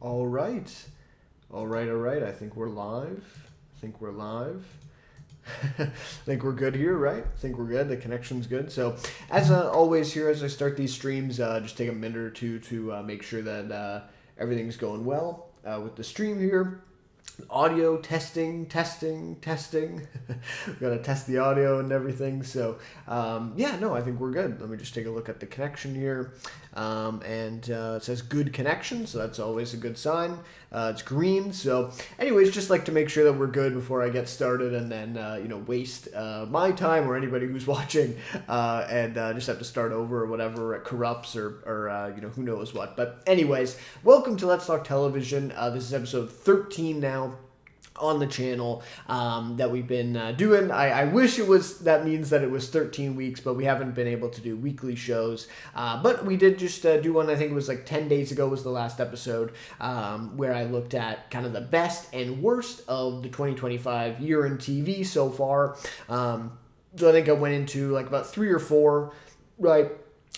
All right. All right. I think we're live. I think we're good here, right? I think we're good. The connection's good. So, as always here, as I start these streams, just take a minute or two to make sure that everything's going well with the stream here. Audio testing. We've got to test the audio and everything. So, I think we're good. Let me just take a look at the connection here. It says good connection, so that's always a good sign. It's green. So, anyways, just like to make sure that we're good before I get started and then, waste my time or anybody who's watching and just have to start over or whatever. It corrupts or who knows what. But anyways, welcome to Let's Talk Television. This is episode 13 now on the channel that we've been doing. I wish that means that it was 13 weeks, but we haven't been able to do weekly shows. But we did just do one, I think it was like 10 days ago was the last episode, where I looked at kind of the best and worst of the 2025 year in TV so far. So I think I went into like about 3 or 4, right,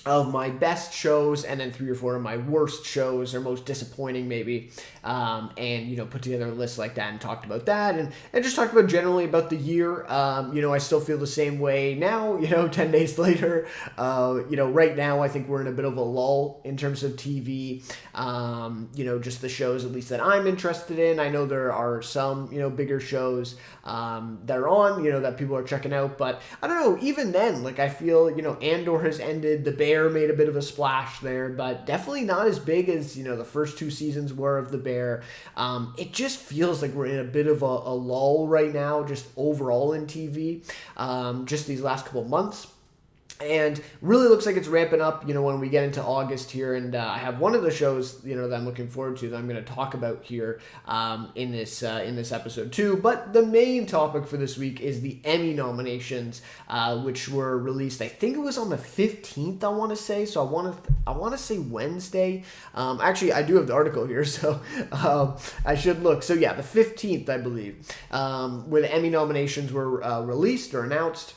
of my best shows, and then 3 or 4 of my worst shows, or most disappointing maybe, put together a list like that and talked about that, and just talked about generally about the year. I still feel the same way now, 10 days later. Right now I think we're in a bit of a lull in terms of TV, just the shows at least that I'm interested in. I know there are some, bigger shows that are on, that people are checking out, but I don't know, even then, like I feel, Andor has ended, The Bear made a bit of a splash there, but definitely not as big as, the first 2 seasons were of The Bear. It just feels like we're in a bit of a lull right now, just overall in TV, just these last couple months. And really looks like it's ramping up, when we get into August here. And I have one of the shows, that I'm looking forward to that I'm going to talk about here in this episode too. But the main topic for this week is the Emmy nominations, which were released. I think it was on the 15th. I want to say. So I want to say Wednesday. Actually, I do have the article here, so I should look. So yeah, the 15th, I believe, where the Emmy nominations were released or announced.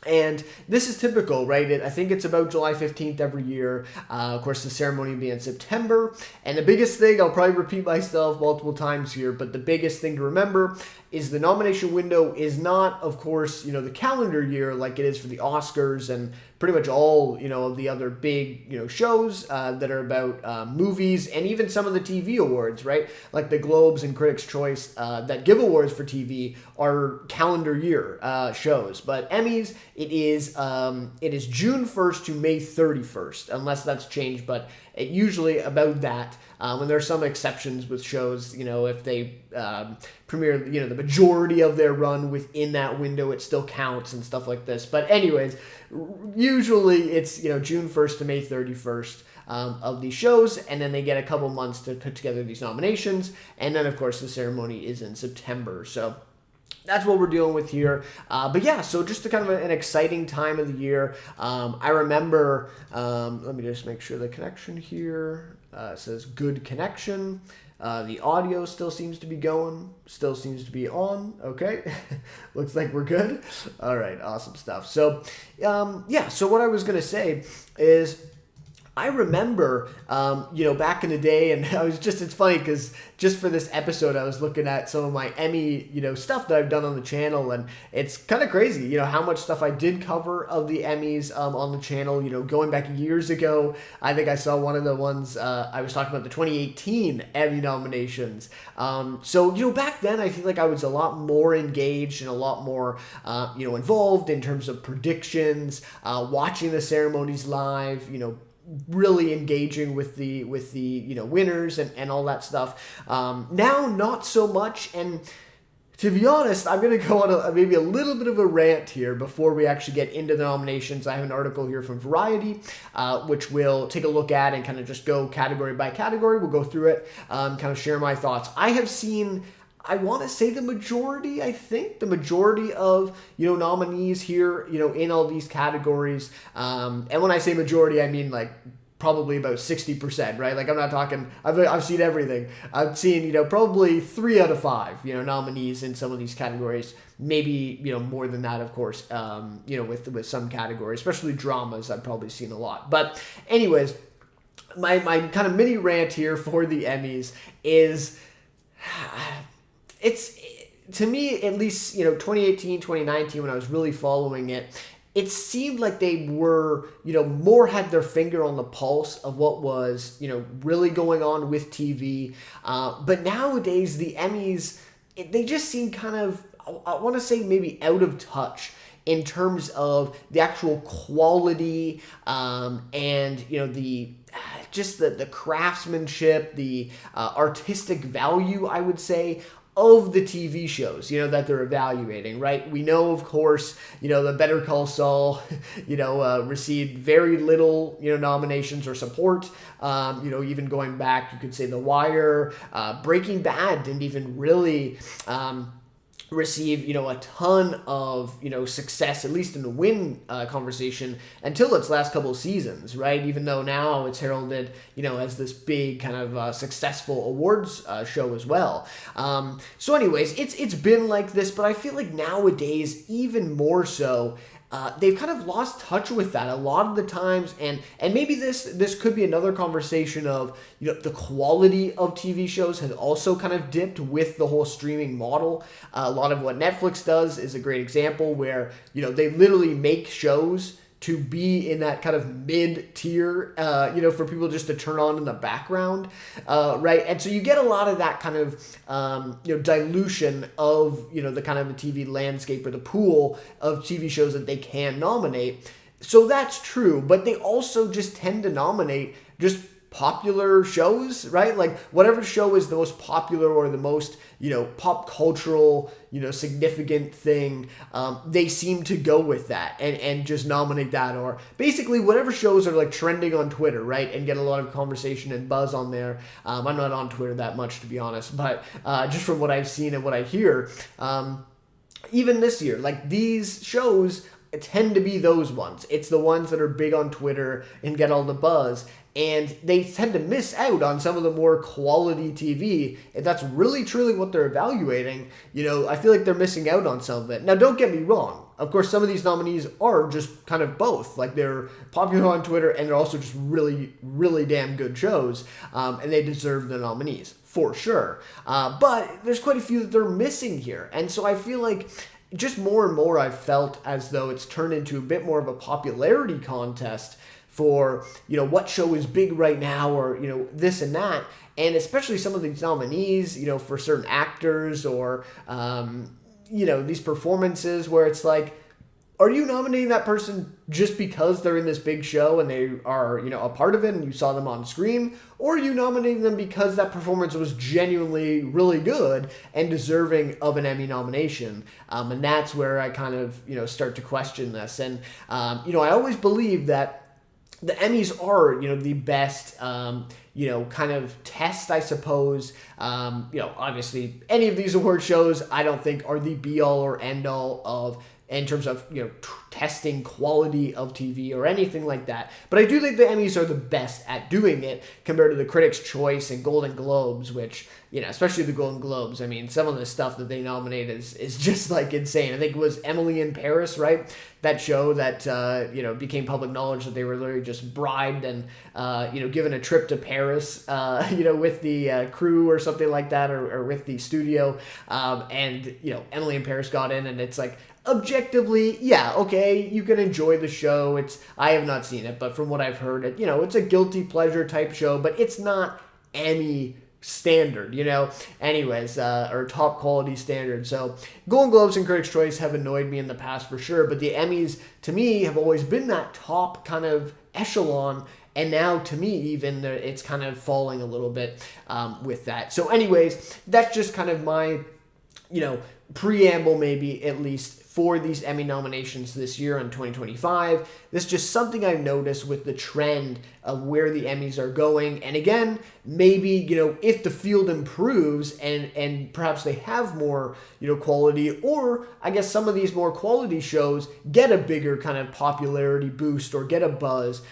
And this is typical, right? I think it's about July 15th every year. Of course, the ceremony will be in September. And the biggest thing, I'll probably repeat myself multiple times here, but the biggest thing to remember is the nomination window is not, of course, the calendar year like it is for the Oscars and pretty much all, of the other big, shows that are about movies and even some of the TV awards, right? Like the Globes and Critics' Choice that give awards for TV are calendar year shows. But Emmys, it is June 1st to May 31st, unless that's changed, but it usually about that. And there are some exceptions with shows, if they premiere, the majority of their run within that window, it still counts and stuff like this. But anyways, usually it's, June 1st to May 31st of these shows, and then they get a couple months to put together these nominations. And then, of course, the ceremony is in September. So that's what we're dealing with here. So just kind of an exciting time of the year. I remember, let me just make sure the connection here says good connection. The audio still seems to be going, still seems to be on. Okay. Looks like we're good. All right. Awesome stuff. So, so what I was going to say is, I remember, back in the day, and it's funny because just for this episode, I was looking at some of my Emmy, stuff that I've done on the channel, and it's kind of crazy, how much stuff I did cover of the Emmys on the channel, going back years ago. I think I saw one of the ones, I was talking about the 2018 Emmy nominations. Back then, I feel like I was a lot more engaged and a lot more, involved in terms of predictions, watching the ceremonies live, really engaging with the winners and all that stuff. Now, not so much. And to be honest, I'm going to go on maybe a little bit of a rant here before we actually get into the nominations. I have an article here from Variety, which we'll take a look at and kind of just go category by category. We'll go through it, kind of share my thoughts. I have seen, I want to say the majority of, nominees here, in all these categories. And when I say majority, I mean like probably about 60%, right? Like I'm not talking, I've seen everything. I've seen, probably 3 out of 5, nominees in some of these categories. Maybe, more than that, of course, with some categories, especially dramas, I've probably seen a lot. But anyways, my kind of mini rant here for the Emmys is it's to me, at least, 2018, 2019, when I was really following it, it seemed like they were, more had their finger on the pulse of what was, really going on with TV. But nowadays, the Emmys, they just seem kind of, I want to say maybe out of touch in terms of the actual quality and, the craftsmanship, the artistic value, I would say, of the TV shows, that they're evaluating, right? We know, of course, the Better Call Saul, received very little, nominations or support. Even going back, you could say The Wire, Breaking Bad didn't even really receive, a ton of, success, at least in the win conversation, until its last couple of seasons, right? Even though now it's heralded, as this big kind of successful awards show as well. So anyways, it's been like this, but I feel like nowadays, even more so, they've kind of lost touch with that a lot of the times, and maybe this could be another conversation of, the quality of TV shows has also kind of dipped with the whole streaming model. A lot of what Netflix does is a great example where, they literally make shows to be in that kind of mid-tier, for people just to turn on in the background, right? And so you get a lot of that kind of, dilution of, the kind of the TV landscape or the pool of TV shows that they can nominate. So that's true, but they also just tend to nominate just popular shows, right? Like whatever show is the most popular or the most, pop cultural, significant thing, they seem to go with that and just nominate that, or basically whatever shows are like trending on Twitter, right? And get a lot of conversation and buzz on there. I'm not on Twitter that much, to be honest, but just from what I've seen and what I hear, even this year, like these shows tend to be those ones. It's the ones that are big on Twitter and get all the buzz. And they tend to miss out on some of the more quality TV. If that's really truly what they're evaluating, I feel like they're missing out on some of it. Now, don't get me wrong. Of course, some of these nominees are just kind of both. Like, they're popular on Twitter and they're also just really, really damn good shows. And they deserve the nominees, for sure. But there's quite a few that they're missing here. And so I feel like just more and more I've felt as though it's turned into a bit more of a popularity contest for, what show is big right now, or, this and that. And especially some of these nominees, for certain actors or, these performances where it's like, are you nominating that person just because they're in this big show and they are, a part of it and you saw them on screen? Or are you nominating them because that performance was genuinely really good and deserving of an Emmy nomination? And that's where I kind of, start to question this. And, I always believe that the Emmys are, the best, kind of test, I suppose. Obviously, any of these award shows, I don't think are the be-all or end-all of, in terms of, testing quality of TV or anything like that. But I do think the Emmys are the best at doing it compared to the Critics' Choice and Golden Globes, which, especially the Golden Globes. I mean, some of the stuff that they nominate is just like insane. I think it was Emily in Paris, right? That show that, became public knowledge that they were literally just bribed and, given a trip to Paris, with the crew or something like that, or with the studio. And Emily in Paris got in, and it's like, objectively, yeah, okay, you can enjoy the show. I have not seen it, but from what I've heard, it's a guilty pleasure type show, but it's not Emmy standard, anyways, or top quality standard. So Golden Globes and Critics' Choice have annoyed me in the past for sure, but the Emmys, to me, have always been that top kind of echelon. And now, to me, even, it's kind of falling a little bit with that. So anyways, that's just kind of my, preamble, maybe, at least, for these Emmy nominations this year in 2025. This is just something I've noticed with the trend of where the Emmys are going. And again, maybe, if the field improves and perhaps they have more, quality, or I guess some of these more quality shows get a bigger kind of popularity boost or get a buzz,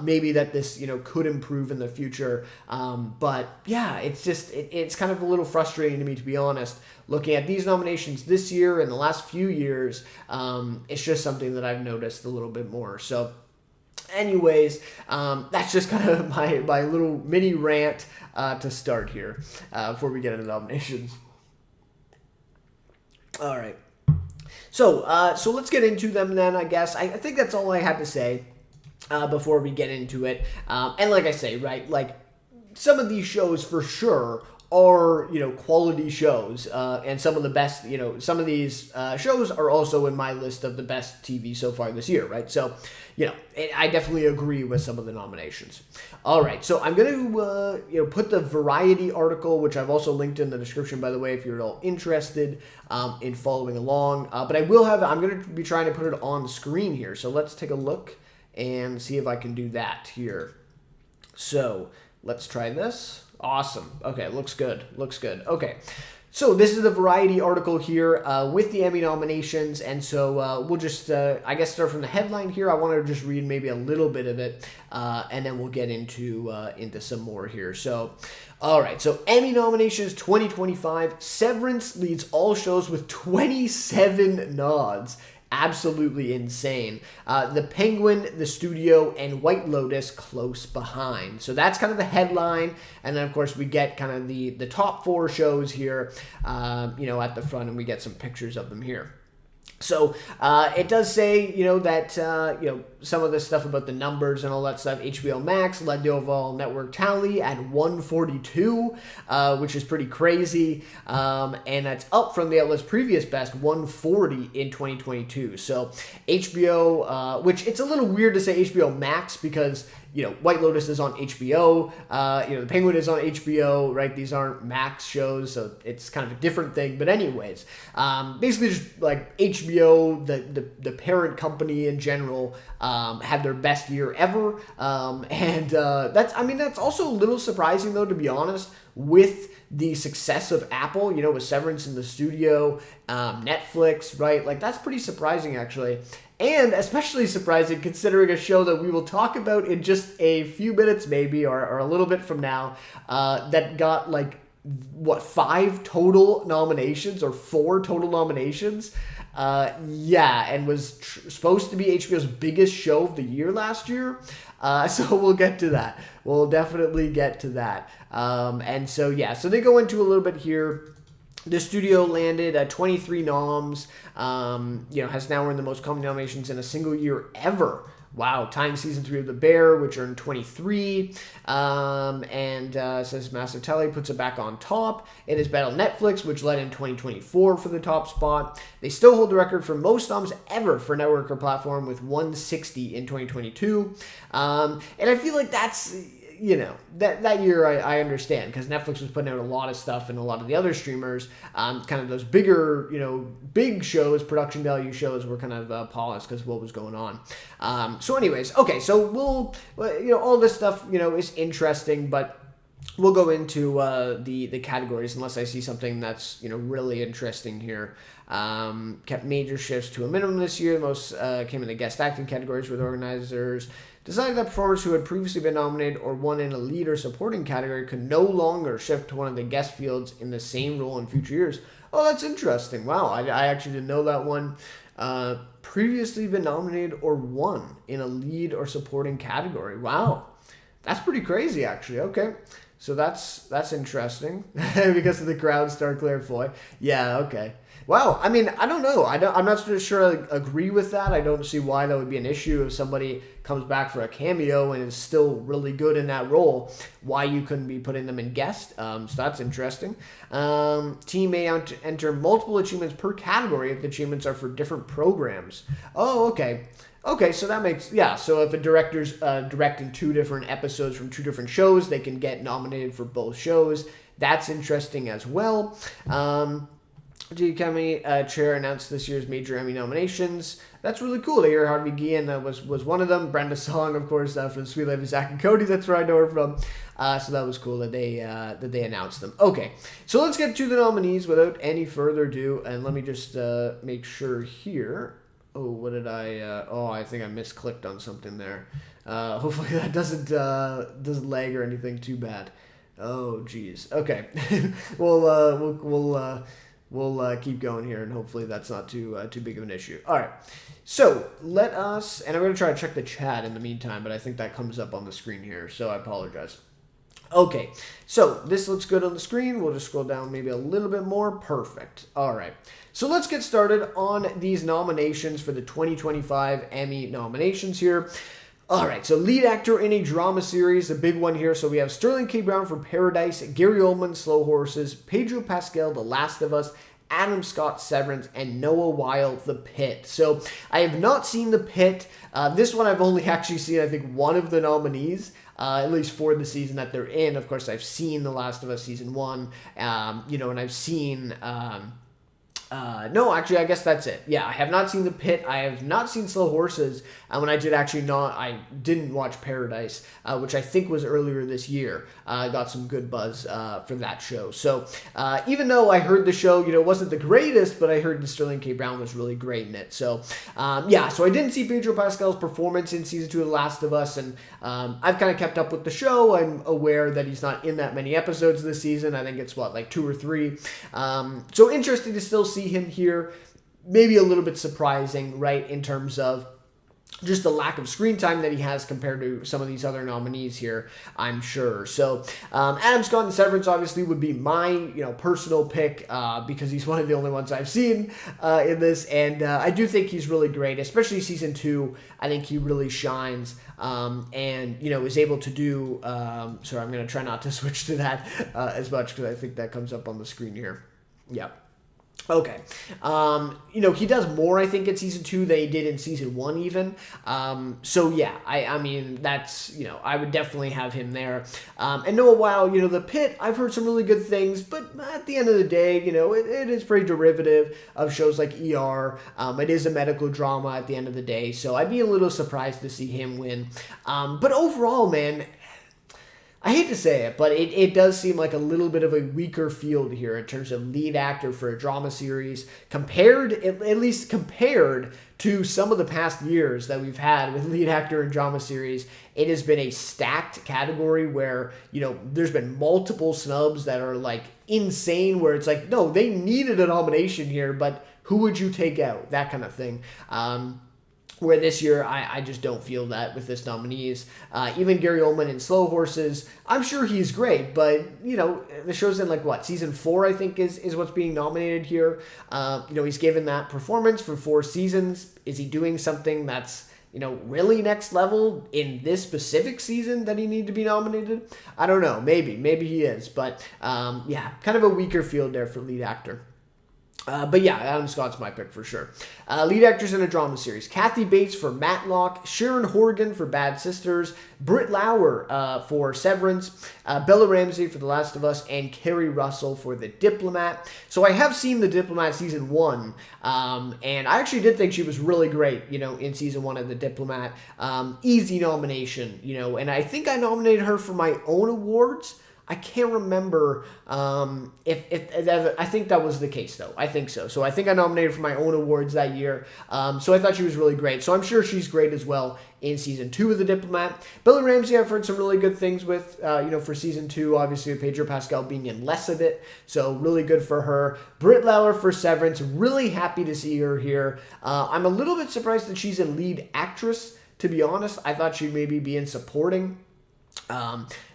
maybe that this, could improve in the future. But yeah, it's just, it's kind of a little frustrating to me, to be honest, looking at these nominations this year and the last few years. It's just something that I've noticed a little bit more. So Anyways, that's just kind of my little mini rant to start here before we get into nominations. All right. So let's get into them then, I guess. I think that's all I had to say before we get into it. And like I say, right, like some of these shows for sure are, quality shows. And some of the best, some of these shows are also in my list of the best TV so far this year, right? So, I definitely agree with some of the nominations. All right, so I'm going to, put the Variety article, which I've also linked in the description, by the way, if you're at all interested in following along. But I'm going to be trying to put it on screen here. So let's take a look and see if I can do that here. So let's try this. Awesome. Okay, looks good. Okay. So this is the Variety article here with the Emmy nominations, and so we'll just, I guess, start from the headline here. I want to just read maybe a little bit of it, and then we'll get into some more here. So, all right, so Emmy nominations 2025, Severance leads all shows with 27 nods. Absolutely insane. The Penguin, The Studio, and White Lotus close behind. So that's kind of the headline. And then, of course, we get kind of the top 4 shows here, at the front, and we get some pictures of them here. So it does say, that, some of the stuff about the numbers and all that stuff. HBO Max led the overall network tally at 142, which is pretty crazy. And that's up from the outlet's previous best, 140 in 2022. So HBO, which it's a little weird to say HBO Max because, White Lotus is on HBO, The Penguin is on HBO, right? These aren't Max shows, so it's kind of a different thing. But anyways, basically just like HBO, the parent company in general, had their best year ever. And that's also a little surprising though, to be honest, with the success of Apple, with Severance in The Studio, Netflix, right? Like that's pretty surprising actually. And especially surprising considering a show that we will talk about in just a few minutes maybe, or a little bit from now, that got 5 total nominations or 4 total nominations. And was supposed to be HBO's biggest show of the year last year. So we'll get to that. We'll definitely get to that. So they go into a little bit here. The Studio landed at 23 noms, has now earned the most comedy nominations in a single year ever. Wow, tying season 3 of The Bear, which earned 23, says Massive Tally puts it back on top. It has battled Netflix, which led in 2024 for the top spot. They still hold the record for most noms ever for network or platform with 160 in 2022. And I feel like that's... that year I understand because Netflix was putting out a lot of stuff and a lot of the other streamers, kind of those bigger, big shows, production value shows were kind of paused because of what was going on. So anyways, okay, so we'll, all this stuff, is interesting, but we'll go into the categories unless I see something that's, really interesting here. Kept major shifts to a minimum this year. Most came in the guest acting categories with organizers decided that performers who had previously been nominated or won in a lead or supporting category could no longer shift to one of the guest fields in the same role in future years. Oh, that's interesting. Wow, I actually didn't know that one. Previously been nominated or won in a lead or supporting category. Wow, that's pretty crazy, actually. Okay, so that's interesting because of the crowd star Claire Foy. Yeah, okay. Wow, I mean, I don't know. I'm not sure I agree with that. I don't see why that would be an issue if somebody comes back for a cameo and is still really good in that role, why you couldn't be putting them in guest. So that's interesting. Team may enter multiple achievements per category if the achievements are for different programs. Oh, okay. Okay, so that makes, so if a director's directing 2 different episodes from 2 different shows, they can get nominated for both shows. That's interesting as well. The Academy chair announced this year's major Emmy nominations. That's really cool to hear. Harvey Guillen was one of them. Brenda Song, of course, from Sweet Life of Zack and Cody. That's where I know her from. So that was cool that they announced them. Okay, so let's get to the nominees without any further ado. And let me just make sure here. Oh, what did I? I think I misclicked on something there. Hopefully that doesn't lag or anything too bad. Oh, geez. Okay, we'll we'll keep going here, and hopefully that's not too big of an issue. All right, so let us, and I'm going to try to check the chat in the meantime, but I think that comes up on the screen here, so I apologize. Okay, so this looks good on the screen. We'll just scroll down maybe a little bit more. Perfect. All right, so let's get started on these nominations for the 2025 Emmy nominations here. All right, so lead actor in a drama series, the big one here. So we have Sterling K. Brown for Paradise, Gary Oldman, Slow Horses, Pedro Pascal, The Last of Us, Adam Scott, Severance, and Noah Wyle, The Pit. So I have not seen The Pit. This one I've only actually seen, I think, one of the nominees, at least for the season that they're in. Of course, I've seen The Last of Us Season 1, and I've seen... no, actually, I guess that's it. Yeah, I have not seen The Pit. I have not seen Slow Horses. When I didn't watch Paradise, which I think was earlier this year. I got some good buzz for that show. So even though I heard the show, wasn't the greatest, but I heard that Sterling K. Brown was really great in it. So so I didn't see Pedro Pascal's performance in season 2 of The Last of Us, and I've kind of kept up with the show. I'm aware that he's not in that many episodes this season. I think it's like 2 or 3. So interesting to still see him here. Maybe a little bit surprising, right, in terms of just the lack of screen time that he has compared to some of these other nominees here, I'm sure. So Adam Scott and Severance obviously would be my personal pick because he's one of the only ones I've seen in this, and I do think he's really great, especially season 2. I think he really shines and is able to do. Sorry, I'm going to try not to switch to that as much because I think that comes up on the screen here. Yeah. Okay. He does more, I think, in season 2 than he did in season 1 even. So yeah, I mean, that's, I would definitely have him there. And Noah Wyle, The Pit, I've heard some really good things, but at the end of the day, it is pretty derivative of shows like ER. It is a medical drama at the end of the day, so I'd be a little surprised to see him win. But overall, man, I hate to say it, but it does seem like a little bit of a weaker field here in terms of lead actor for a drama series, at least compared to some of the past years that we've had with lead actor in drama series. It has been a stacked category where, there's been multiple snubs that are like insane, where it's like, no, they needed a nomination here, but who would you take out? That kind of thing. Where this year, I just don't feel that with this nominees. Even Gary Oldman in Slow Horses, I'm sure he's great, but, the show's in season 4, I think, is what's being nominated here. He's given that performance for 4 seasons. Is he doing something that's, really next level in this specific season that he need to be nominated? I don't know. Maybe he is. But, kind of a weaker field there for lead actor. But yeah, Adam Scott's my pick for sure. Lead actors in a drama series. Kathy Bates for Matlock, Sharon Horgan for Bad Sisters, Britt Lauer for Severance, Bella Ramsey for The Last of Us, and Kerry Russell for The Diplomat. So I have seen The Diplomat season 1, and I actually did think she was really great, in season 1 of The Diplomat. Easy nomination, and I think I nominated her for my own awards. I can't remember if I think that was the case, though. I think so. So I think I nominated for my own awards that year. So I thought she was really great. So I'm sure she's great as well in season 2 of The Diplomat. Bella Ramsey, I've heard some really good things with, for season 2, obviously with Pedro Pascal being in less of it. So really good for her. Britt Lauer for Severance. Really happy to see her here. I'm a little bit surprised that she's in lead actress, to be honest. I thought she'd maybe be in supporting.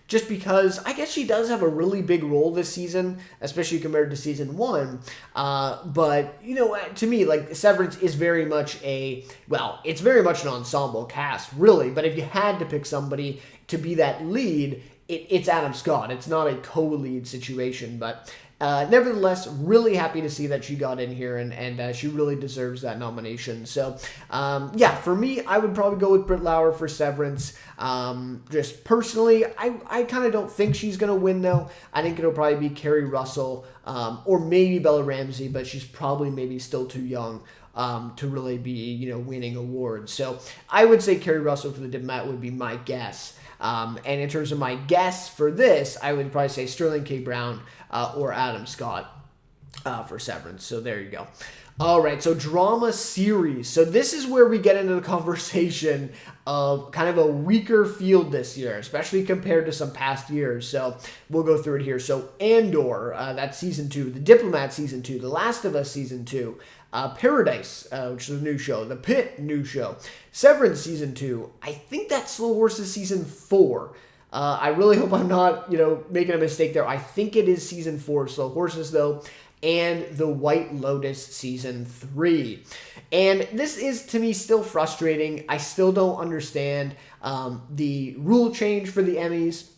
Just because I guess she does have a really big role this season, especially compared to season 1. But, to me, Severance is very much it's very much an ensemble cast, really. But if you had to pick somebody to be that lead, it's Adam Scott. It's not a co-lead situation, but nevertheless, really happy to see that she got in here, and she really deserves that nomination. So, for me, I would probably go with Britt Lauer for Severance. Just personally, I kind of don't think she's going to win, though. I think it'll probably be Kerry Russell or maybe Bella Ramsey, but she's probably maybe still too young to really be, winning awards. So I would say Kerry Russell for The Diplomat would be my guess. And in terms of my guess for this, I would probably say Sterling K. Brown or Adam Scott. for Severance. So there you go. All right, so drama series. So this is where we get into the conversation of kind of a weaker field this year, especially compared to some past years. So we'll go through it here. So Andor, that's season 2. The Diplomat, season 2. The Last of Us, season 2. Paradise, which is a new show. The Pit, new show. Severance, season 2. I think that's Slow Horses, season 4. I really hope I'm not, making a mistake there. I think it is season 4 Slow Horses, though. And The White Lotus, season 3. And this is, to me, still frustrating. I still don't understand the rule change for the Emmys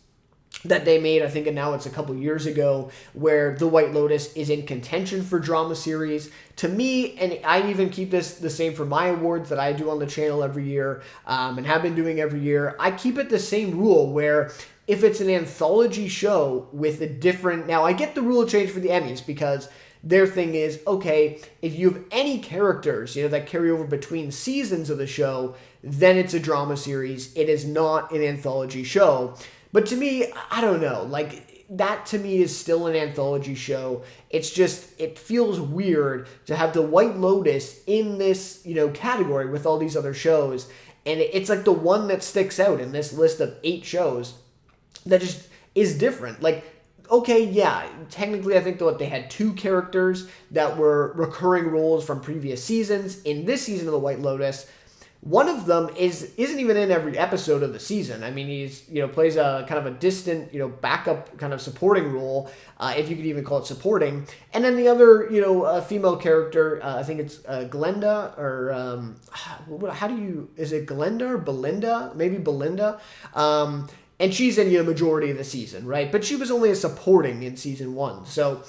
that they made. I think now it's a couple years ago, where The White Lotus is in contention for drama series. To me, and I even keep this the same for my awards that I do on the channel every year, and have been doing every year, I keep it the same rule where if it's an anthology show with a different... Now, I get the rule change for the Emmys because their thing is, okay, if you have any characters, that carry over between seasons of the show, then it's a drama series. It is not an anthology show. But to me, I don't know. That to me is still an anthology show. It's just, it feels weird to have The White Lotus in this, category with all these other shows. And it's like the one that sticks out in this list of 8 shows that just is different. Okay, yeah, technically I think that they had 2 characters that were recurring roles from previous seasons. In this season of The White Lotus, one of them isn't even in every episode of the season. I mean, he's, plays a kind of a distant, backup kind of supporting role, if you could even call it supporting. And then the other, female character, I think it's Glenda, or is it Glenda or Belinda? Maybe Belinda. And she's in, majority of the season, right? But she was only a supporting in season 1. So,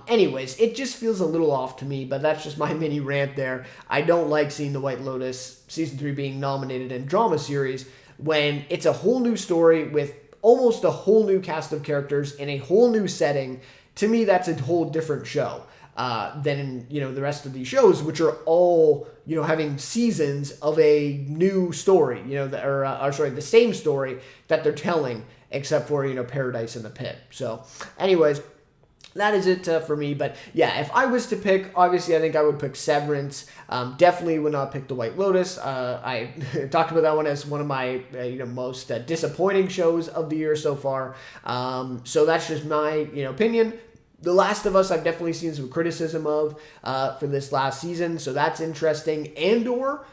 anyways, it just feels a little off to me, but that's just my mini rant there. I don't like seeing The White Lotus season 3 being nominated in drama series when it's a whole new story with almost a whole new cast of characters in a whole new setting. To me, that's a whole different show than the rest of these shows, which are all having seasons of a new story, the same story that they're telling, except for Paradise and the Pit. So, anyways, that is it for me. But yeah, if I was to pick, obviously I think I would pick Severance. Definitely would not pick The White Lotus. I talked about that one as one of my most disappointing shows of the year so far. So that's just my opinion. The Last of Us, I've definitely seen some criticism of for this last season, so that's interesting. Andor,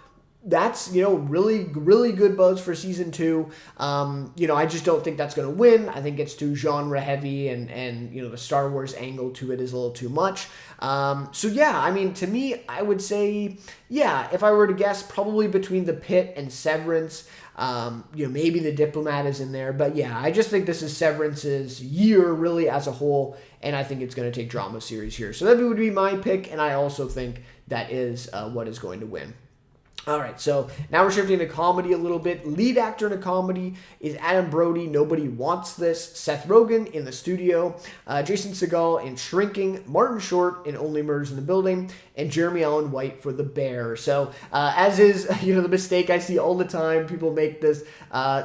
that's, really, really good buzz for season 2. I just don't think that's going to win. I think it's too genre heavy, and the Star Wars angle to it is a little too much. So yeah, I mean, to me, I would say, yeah, if I were to guess, probably between The Pit and Severance. Maybe The Diplomat is in there, but yeah, I just think this is Severance's year really as a whole, and I think it's going to take drama series here. So that would be my pick, and I also think that is what is going to win. All right, so now we're shifting to comedy a little bit. Lead actor in a comedy is Adam Brody, Nobody Wants This, Seth Rogen in The Studio, Jason Segel in Shrinking, Martin Short in Only Murders in the Building, and Jeremy Allen White for The Bear. So as is, the mistake I see all the time, people make this.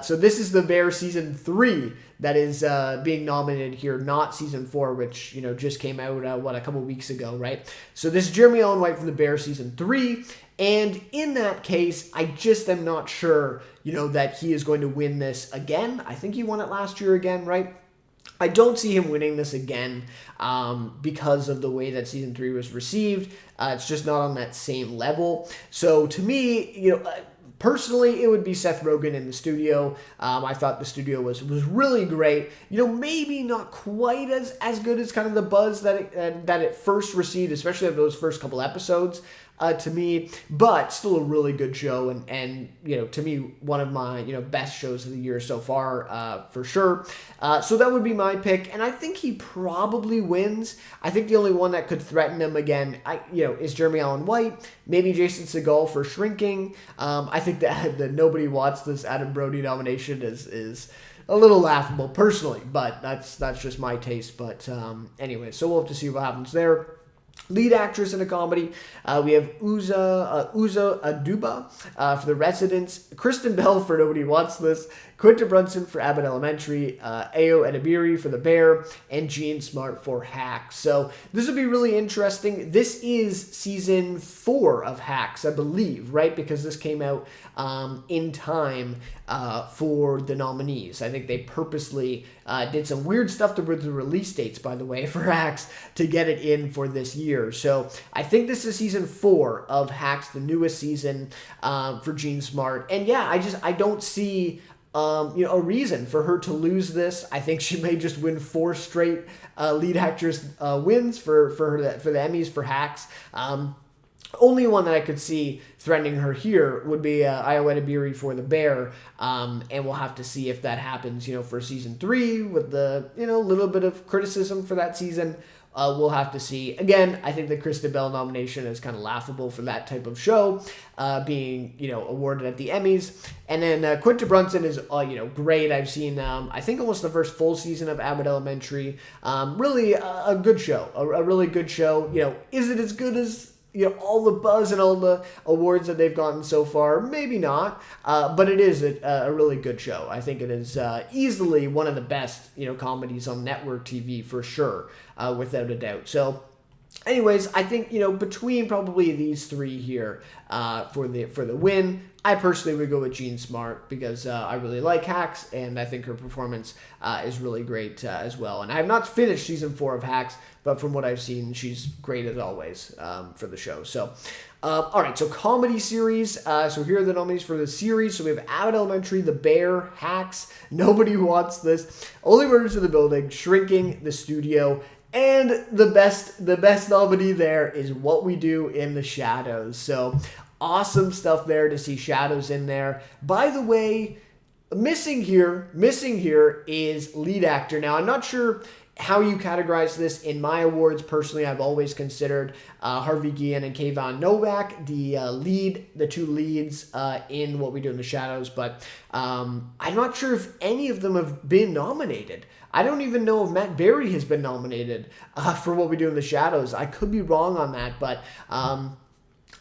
So this is The Bear season 3 that is being nominated here, not season 4, which, just came out, a couple weeks ago, right? So this is Jeremy Allen White for The Bear season 3. And in that case, I just am not sure, that he is going to win this again. I think he won it last year again, right? I don't see him winning this again because of the way that season 3 was received. It's just not on that same level. So to me, personally, it would be Seth Rogen in The Studio. I thought The Studio was really great. Maybe not quite as good as kind of the buzz that it first received, especially of those first couple episodes. To me, but still a really good show, and to me, one of my best shows of the year so far, for sure. So that would be my pick, and I think he probably wins. I think the only one that could threaten him again, is Jeremy Allen White, maybe Jason Segel for Shrinking. I think that the Nobody Wants This Adam Brody nomination is a little laughable personally, but that's just my taste. But anyway, so we'll have to see what happens there. Lead actress in a comedy, we have Uzo Aduba for The Residents, Kristen Bell for Nobody Wants This, Quinta Brunson for Abbott Elementary, Ayo Edebiri for The Bear, and Jean Smart for Hacks. So this would be really interesting. This is season 4 of Hacks, I believe, right? Because this came out in time for the nominees. I think they purposely did some weird stuff with the release dates, by the way, for Hacks to get it in for this year. So I think this is season 4 of Hacks, the newest season for Jean Smart. And yeah, I don't see a reason for her to lose this. I think she may just win 4 straight lead actress wins for the Emmys for Hacks. Only one that I could see threatening her here would be Ayo Edebiri for The Bear, and we'll have to see if that happens, for season 3 with the, little bit of criticism for that season. We'll have to see. Again, I think the Kristen Bell nomination is kind of laughable for that type of show, being, awarded at the Emmys. And then Quinta Brunson is, great. I've seen, I think almost the first full season of Abbott Elementary. Really a good show, a really good show. Is it as good as all the buzz and all the awards that they've gotten so far? Maybe not, but it is a really good show. I think it is easily one of the best, comedies on network TV for sure, without a doubt. So anyways, I think, between probably these 3 here for the win, I personally would go with Jean Smart because I really like Hacks, and I think her performance is really great as well. And I have not finished season 4 of Hacks, but from what I've seen, she's great as always for the show. So, all right, so comedy series. So here are the nominees for the series. So we have Abbott Elementary, The Bear, Hacks, Nobody Wants This, Only Murders in the Building, Shrinking, The Studio, and the best nominee there is What We Do in the Shadows. So awesome stuff there to see Shadows in there. By the way, missing here is lead actor. Now, I'm not sure how you categorize this in my awards. Personally, I've always considered Harvey Guillen and Kayvon Novak the 2 leads in What We Do in the Shadows, but I'm not sure if any of them have been nominated. I don't even know if Matt Berry has been nominated for What We Do in the Shadows. I could be wrong on that, but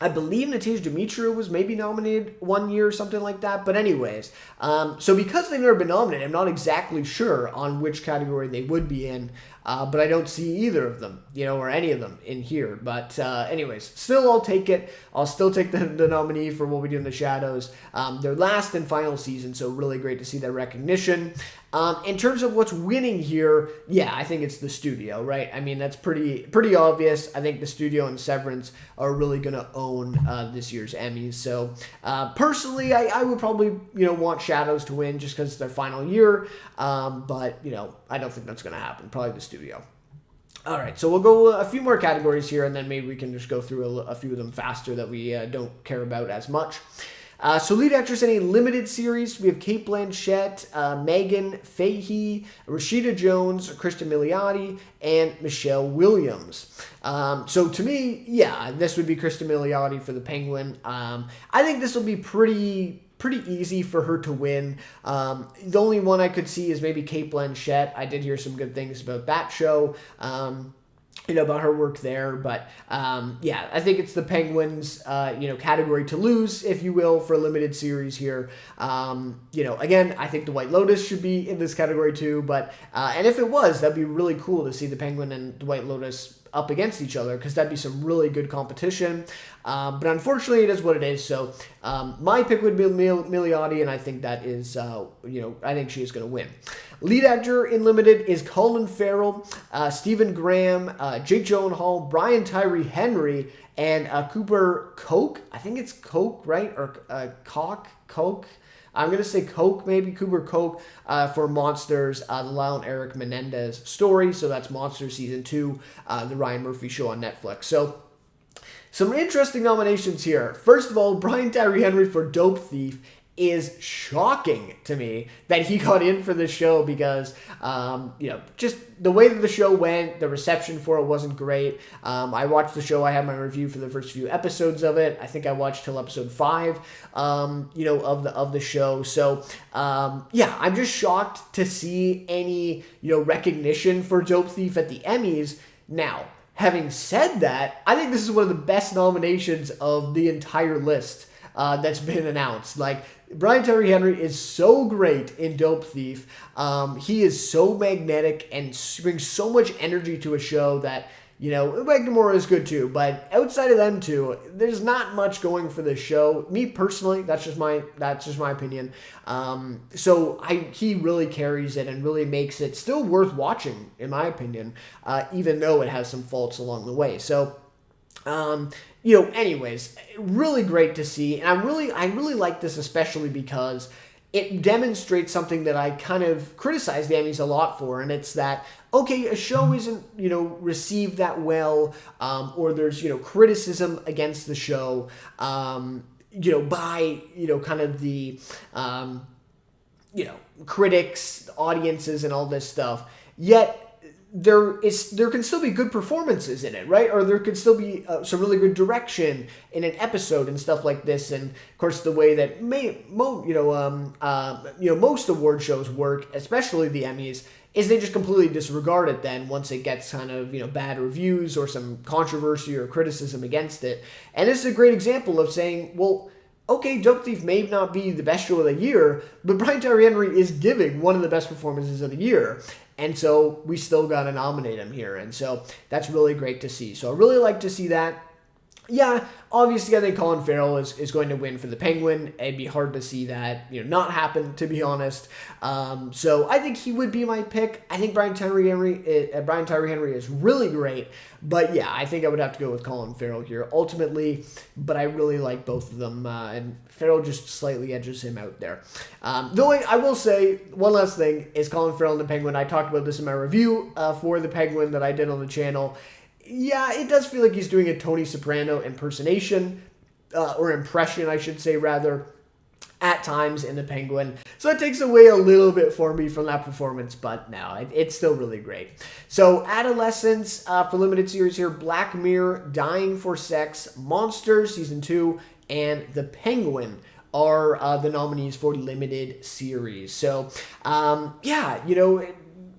I believe Natasha Demetriou was maybe nominated one year or something like that. But anyways, so because they've never been nominated, I'm not exactly sure on which category they would be in. But I don't see either of them, or any of them in here. But anyways, still I'll take it. I'll still take the nominee for What We Do in the Shadows. Their last and final season, so really great to see that recognition. In terms of what's winning here, yeah, I think it's The Studio, right? I mean, that's pretty obvious. I think The Studio and Severance are really going to own this year's Emmys. So personally, I would probably, want Shadows to win just because it's their final year. But, I don't think that's going to happen. Probably The Studio. All right, so we'll go a few more categories here, and then maybe we can just go through a few of them faster that we don't care about as much. So lead actress in a limited series, we have Cate Blanchett, Megan Fahey, Rashida Jones, Kristen Milioti, and Michelle Williams. So to me, yeah, this would be Kristen Milioti for The Penguin. I think this will be pretty easy for her to win. The only one I could see is maybe Cate Blanchett. I did hear some good things about that show. About her work there, but yeah, I think it's the Penguins, category to lose, if you will, for a limited series here. Again, I think The White Lotus should be in this category too, but and if it was, that'd be really cool to see the Penguin and The White Lotus up against each other, because that'd be some really good competition. But unfortunately, it is what it is. So my pick would be Milioti, and I think that is, I think she is going to win. Lead actor in limited is Colin Farrell, Stephen Graham, Jake Gyllenhaal, Brian Tyree Henry, and Cooper Koch. I think it's Koch, right? Or Koch. I'm going to say Koch, maybe Cooper Koch, for Monsters, the Lyle and Eric Menendez story. So that's Monsters Season 2, the Ryan Murphy show on Netflix. So some interesting nominations here. First of all, Brian Tyree Henry for Dope Thief is shocking to me that he got in for this show because, just the way that the show went, the reception for it wasn't great. I watched the show. I had my review for the first few episodes of it. I think I watched till episode 5, of the show. So, I'm just shocked to see any, recognition for Dope Thief at the Emmys. Now, having said that, I think this is one of the best nominations of the entire list that's been announced. Like, Brian Tyree Henry is so great in Dope Thief. He is so magnetic and brings so much energy to a show that, you know, Wagner is good too, but outside of them two, there's not much going for this show. Me personally, that's just my opinion. So he really carries it and really makes it still worth watching, in my opinion, even though it has some faults along the way. So, you know, anyways, really great to see, and I really like this especially because it demonstrates something that I kind of criticize the Emmys a lot for, and it's that, okay, a show isn't, you know, received that well, or there's, you know, criticism against the show, you know, by, you know, kind of the, you know, critics, audiences, and all this stuff, yet there can still be good performances in it, right? Or there could still be some really good direction in an episode and stuff like this. And of course, the way that most award shows work, especially the Emmys, is they just completely disregard it then once it gets kind of, you know, bad reviews or some controversy or criticism against it. And this is a great example of saying, well, okay, Dope Thief may not be the best show of the year, but Brian Tyree Henry is giving one of the best performances of the year. And so we still got to nominate him here. And so that's really great to see. So I really like to see that. Yeah, obviously I think Colin Farrell is going to win for the Penguin. It'd be hard to see that, you know, not happen, to be honest. So I think he would be my pick. I think Brian Tyree Henry is really great. But yeah, I think I would have to go with Colin Farrell here ultimately. But I really like both of them. And Farrell just slightly edges him out there. Though I will say, one last thing is Colin Farrell and the Penguin. I talked about this in my review for the Penguin that I did on the channel. Yeah, it does feel like he's doing a Tony Soprano impersonation, or impression, I should say, rather, at times in the Penguin. So it takes away a little bit for me from that performance, but no, it's still really great. So Adolescence for limited series here, Black Mirror, Dying for Sex, Monsters Season 2, and The Penguin are the nominees for limited series. So, yeah, you know,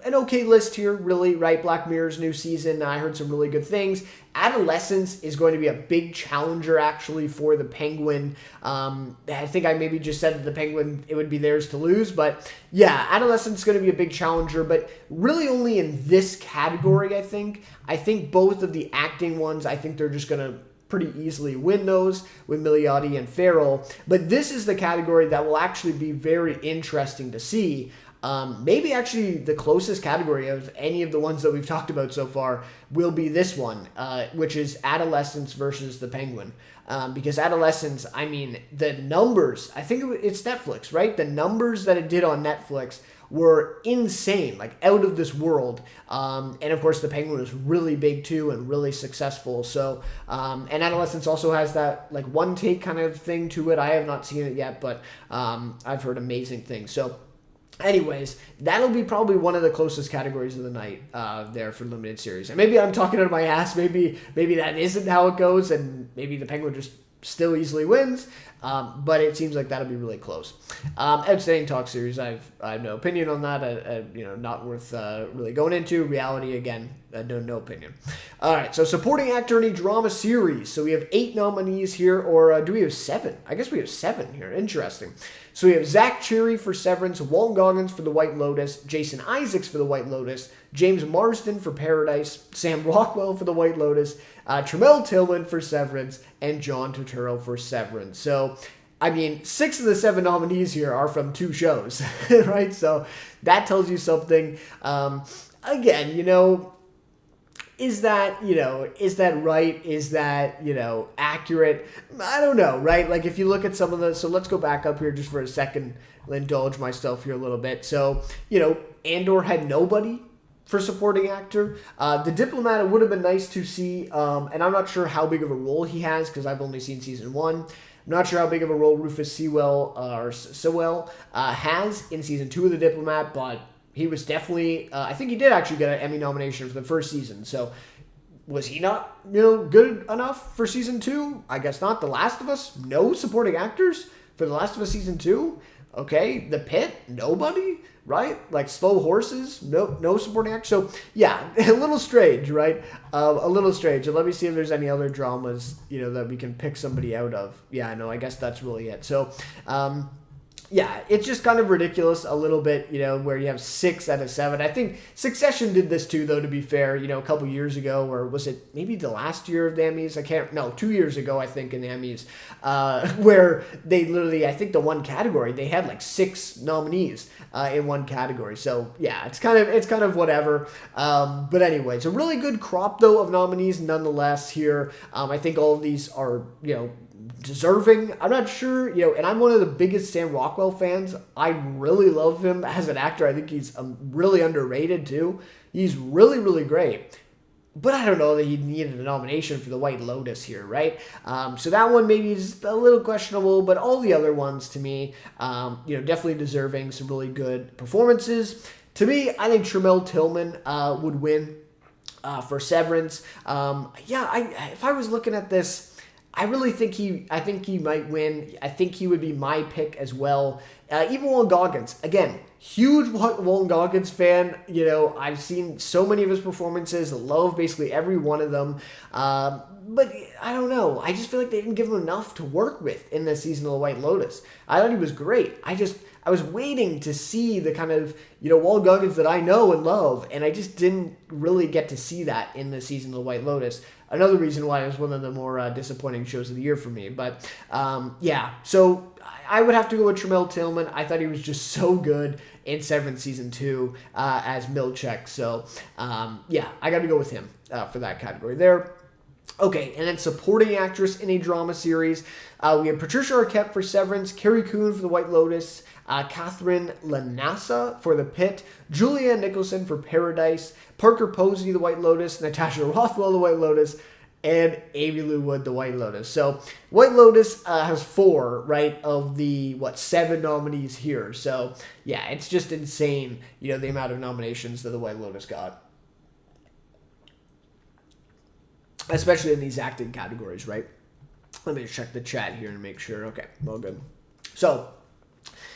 an okay list here, really, right? Black Mirror's new season, I heard some really good things. Adolescence is going to be a big challenger, actually, for the Penguin. I think I maybe just said that the Penguin, it would be theirs to lose, but yeah, Adolescence is going to be a big challenger, but really only in this category, I think. I think both of the acting ones, I think they're just going to pretty easily win those with Milioti and Farrell, but this is the category that will actually be very interesting to see. Maybe actually the closest category of any of the ones that we've talked about so far will be this one, which is Adolescence versus the Penguin. Because Adolescence, I mean, the numbers, I think it's Netflix, right? The numbers that it did on Netflix were insane, like out of this world. And of course, the Penguin was really big too and really successful. So, and Adolescence also has that like one take kind of thing to it. I have not seen it yet, but I've heard amazing things. So, anyways, that'll be probably one of the closest categories of the night there for limited series. And maybe I'm talking out of my ass. Maybe that isn't how it goes, and maybe the Penguin just still easily wins. But it seems like that'll be really close. Outstanding talk series. I have no opinion on that. You know, not worth really going into. Reality, again, no opinion. All right, so supporting actor in a drama series. So we have 8 nominees here, or do we have 7? I guess we have 7 here. Interesting. So we have Zach Cherry for Severance, Walton Goggins for The White Lotus, Jason Isaacs for The White Lotus, James Marsden for Paradise, Sam Rockwell for The White Lotus, Tramell Tillman for Severance, and John Turturro for Severance. So, I mean, 6 of the 7 nominees here are from 2 shows, right? So that tells you something. Again, you know, is that right? Is that, you know, accurate? I don't know, right? Like if you look at some of the, so let's go back up here just for a second, I'll indulge myself here a little bit. So, you know, Andor had nobody for supporting actor. The Diplomat, it would have been nice to see, and I'm not sure how big of a role he has because I've only seen season 1. I'm not sure how big of a role Rufus Sewell has in season 2 of The Diplomat, but he was definitely, I think he did actually get an Emmy nomination for the first season. So was he not, you know, good enough for season 2? I guess not. The Last of Us, no supporting actors for The Last of Us season 2. Okay, The Pit, nobody, right? Like Slow Horses, no supporting actor. So yeah, a little strange, right? A little strange. And let me see if there's any other dramas, that we can pick somebody out of. Yeah, no, I guess that's really it. So, yeah, it's just kind of ridiculous a little bit, where you have 6 out of 7. I think Succession did this too, though, to be fair, a couple years ago, or was it maybe the last year of the Emmys? No, 2 years ago, I think, in the Emmys, where they literally, I think the one category, they had like 6 nominees in one category. So yeah, it's kind of whatever. But anyway, it's a really good crop, though, of nominees nonetheless here. I think all of these are, deserving. I'm not sure, and I'm one of the biggest Sam Rockwell fans. I really love him as an actor. I think he's really underrated too. He's really, really great. But I don't know that he needed a nomination for The White Lotus here, right? So that one maybe is a little questionable, but all the other ones to me, definitely deserving some really good performances. To me, I think Tramell Tillman would win for Severance. If I was looking at this, I think he might win. I think he would be my pick as well. Even Walton Goggins, again, huge Walton Goggins fan. I've seen so many of his performances, love basically every one of them. But I don't know. I just feel like they didn't give him enough to work with in this season of The White Lotus. I thought he was great. I was waiting to see the kind of, Walton Goggins that I know and love, and I just didn't really get to see that in the season of The White Lotus. Another reason why it was one of the more disappointing shows of the year for me. But, so I would have to go with Tramell Tillman. I thought he was just so good in Severance Season 2 as Milchek. So, I got to go with him for that category there. Okay, and then supporting actress in a drama series. We have Patricia Arquette for Severance, Carrie Coon for The White Lotus, Catherine Lanassa for The Pit, Julianne Nicholson for Paradise, Parker Posey, The White Lotus, Natasha Rothwell, The White Lotus, and Amy Lou Wood, The White Lotus. So White Lotus has 4, right, of the, 7 nominees here. So, yeah, it's just insane, the amount of nominations that The White Lotus got. Especially in these acting categories, right? Let me check the chat here and make sure. Okay, well, good. So,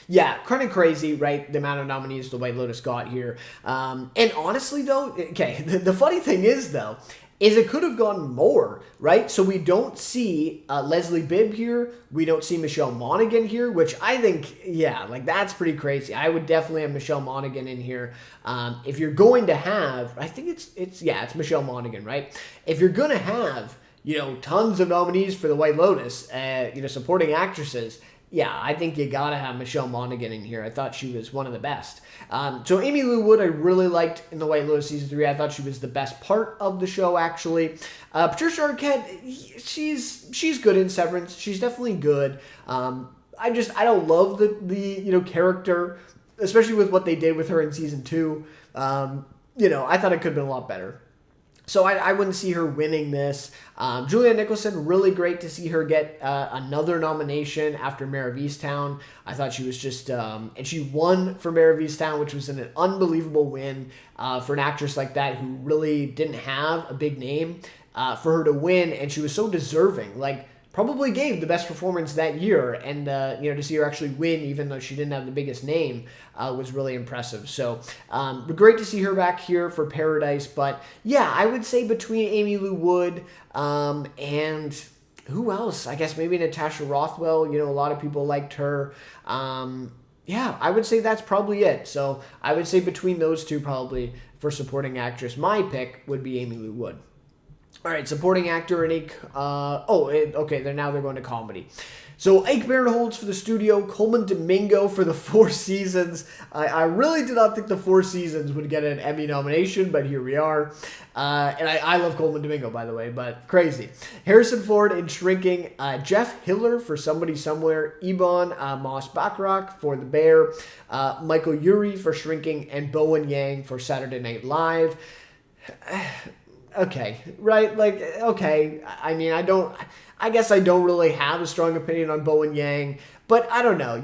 yeah, kind of crazy, right? The amount of nominees The White Lotus got here. And honestly, though, okay, the funny thing is, though, is it could have gone more, right? So we don't see Leslie Bibb here. We don't see Michelle Monaghan here, which I think, that's pretty crazy. I would definitely have Michelle Monaghan in here. If you're going to have, I think it's Michelle Monaghan, right? If you're going to have, tons of nominees for The White Lotus, supporting actresses, I think you gotta have Michelle Monaghan in here. I thought she was one of the best. So Amy Lou Wood, I really liked in The White Lotus Season 3. I thought she was the best part of the show, actually. Patricia Arquette, she's good in Severance. She's definitely good. I don't love the character, especially with what they did with her in Season 2. I thought it could have been a lot better. So I wouldn't see her winning this. Julianne Nicholson, really great to see her get another nomination after Mare of Easttown. I thought she was just, and she won for Mare of Easttown, which was an unbelievable win for an actress like that who really didn't have a big name. For her to win, and she was so deserving. Probably gave the best performance that year, and to see her actually win, even though she didn't have the biggest name, was really impressive. So, great to see her back here for Paradise. But yeah, I would say between Amy Lou Wood and who else? I guess maybe Natasha Rothwell. A lot of people liked her. I would say that's probably it. So I would say between those two, probably for supporting actress, my pick would be Amy Lou Wood. All right, supporting actor in they're going to comedy. So Ike Barinholtz for The Studio, Coleman Domingo for The Four Seasons. I really did not think The Four Seasons would get an Emmy nomination, but here we are. And I love Coleman Domingo, by the way, but crazy. Harrison Ford in Shrinking, Jeff Hiller for Somebody Somewhere, Ebon Moss-Bachrach for The Bear, Michael Urie for Shrinking, and Bowen Yang for Saturday Night Live. Okay, right? Okay. I mean, I guess I don't really have a strong opinion on Bowen Yang, but I don't know.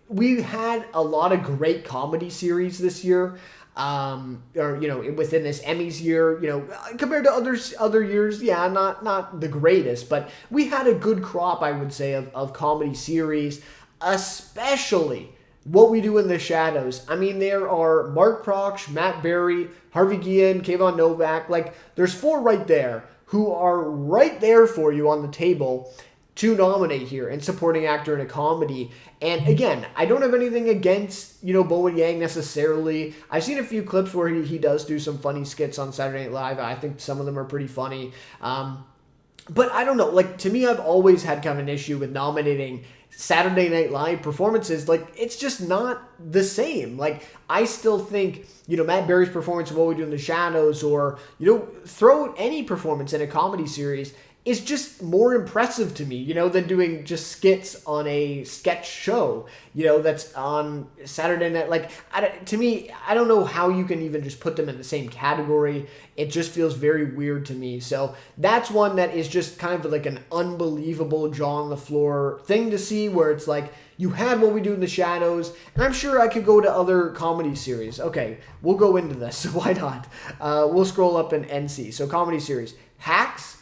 We had a lot of great comedy series this year, within this Emmys year, compared to other years, not the greatest, but we had a good crop, I would say, of comedy series, especially What We Do in the Shadows. I mean, there are Mark Proch, Matt Berry, Harvey Guillen, Kayvon Novak. Like, there's 4 right there who are right there for you on the table to nominate here and supporting actor in a comedy. And again, I don't have anything against, Bowen Yang necessarily. I've seen a few clips where he does do some funny skits on Saturday Night Live. I think some of them are pretty funny. But I don't know. Like, to me, I've always had kind of an issue with nominating Saturday Night Live performances. Like, it's just not the same. Like, I still think, Matt Berry's performance of What We Do in the Shadows, or, throw any performance in a comedy series, is just more impressive to me, than doing just skits on a sketch show, that's on Saturday night. Like, to me, I don't know how you can even just put them in the same category. It just feels very weird to me. So that's one that is just kind of like an unbelievable jaw on the floor thing to see, where it's like, you had What We Do in the Shadows, and I'm sure I could go to other comedy series. Okay, we'll go into this, so why not? We'll scroll up and see. So comedy series. Hacks.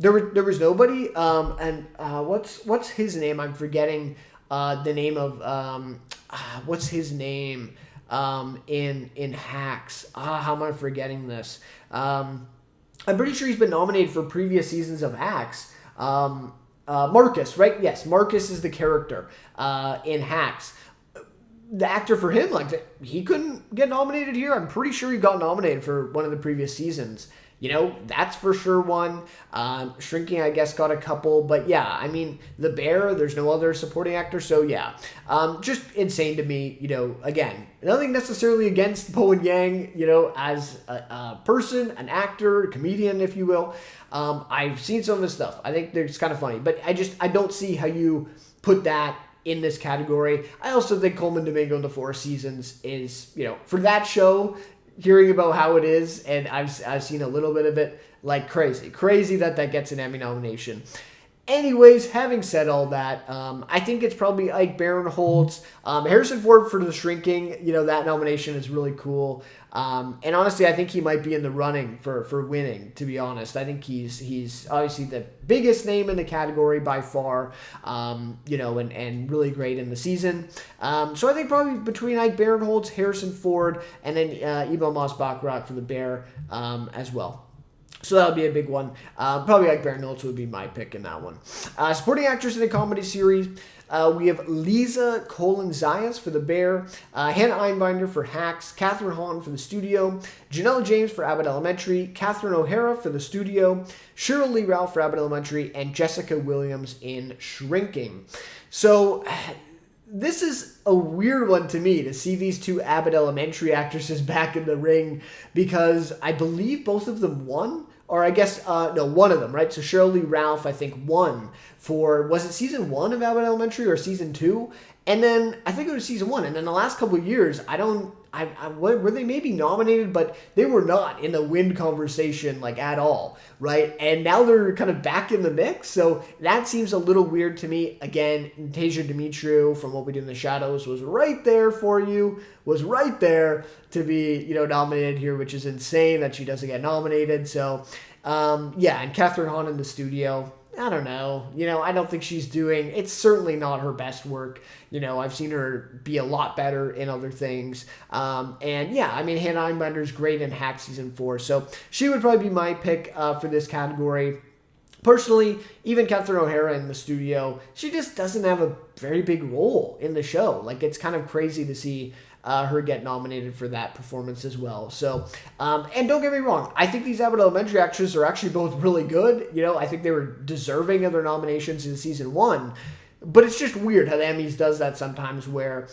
There was nobody, and what's his name? I'm forgetting the name of what's his name in Hacks. How am I forgetting this? I'm pretty sure he's been nominated for previous seasons of Hacks. Marcus, right? Yes, Marcus is the character in Hacks. The actor for him, like, he couldn't get nominated here. I'm pretty sure he got nominated for one of the previous seasons. That's for sure one. Shrinking, I guess, got a couple. But yeah, I mean, The Bear, there's no other supporting actor. So yeah, just insane to me. Again, nothing necessarily against Bowen Yang, as a person, an actor, a comedian, if you will. I've seen some of his stuff. I think it's kind of funny. But I don't see how you put that in this category. I also think Coleman Domingo in the 4 Seasons is, for that show, hearing about how it is, and I've seen a little bit of it, like, crazy that gets an Emmy nomination. Anyways, having said all that, I think it's probably Ike Barinholtz. Harrison Ford for The Shrinking, that nomination is really cool. And honestly, I think he might be in the running for winning, to be honest. I think he's obviously the biggest name in the category by far, and really great in the season. So I think probably between Ike Barinholtz, Harrison Ford, and then Ebon Moss-Bachrach for The Bear as well. So that would be a big one. Probably Ike Barinholtz would be my pick in that one. Supporting actress in a comedy series, we have Lisa Colin-Zayas for The Bear, Hannah Einbinder for Hacks, Catherine Hahn for The Studio, Janelle James for Abbott Elementary, Catherine O'Hara for The Studio, Cheryl Lee Ralph for Abbott Elementary, and Jessica Williams in Shrinking. So this is a weird one to me, to see these 2 Abbott Elementary actresses back in the ring, because I believe both of them won. Or I guess, no, one of them, right? So Cheryl Lee Ralph, I think, won for, was it season 1 of Abbott Elementary or season 2? And then, I think it was season 1. And then the last couple of years, were they maybe nominated, but they were not in the win conversation, like, at all, right? And now they're kind of back in the mix, so that seems a little weird to me. Again, Tasia Demetriou from What We Do in the Shadows was right there for you, was right there to be, nominated here, which is insane that she doesn't get nominated. So, yeah, and Catherine Hahn in The Studio, I don't know. I don't think she's doing, it's certainly not her best work. I've seen her be a lot better in other things. And yeah, I mean, Hannah Einbinder's great in Hack Season 4. So she would probably be my pick for this category. Personally, even Catherine O'Hara in The Studio, she just doesn't have a very big role in the show. Like, it's kind of crazy to see her get nominated for that performance as well. So, and don't get me wrong, I think these Abbott Elementary actresses are actually both really good. I think they were deserving of their nominations in season 1. But it's just weird how the Emmys does that sometimes, where,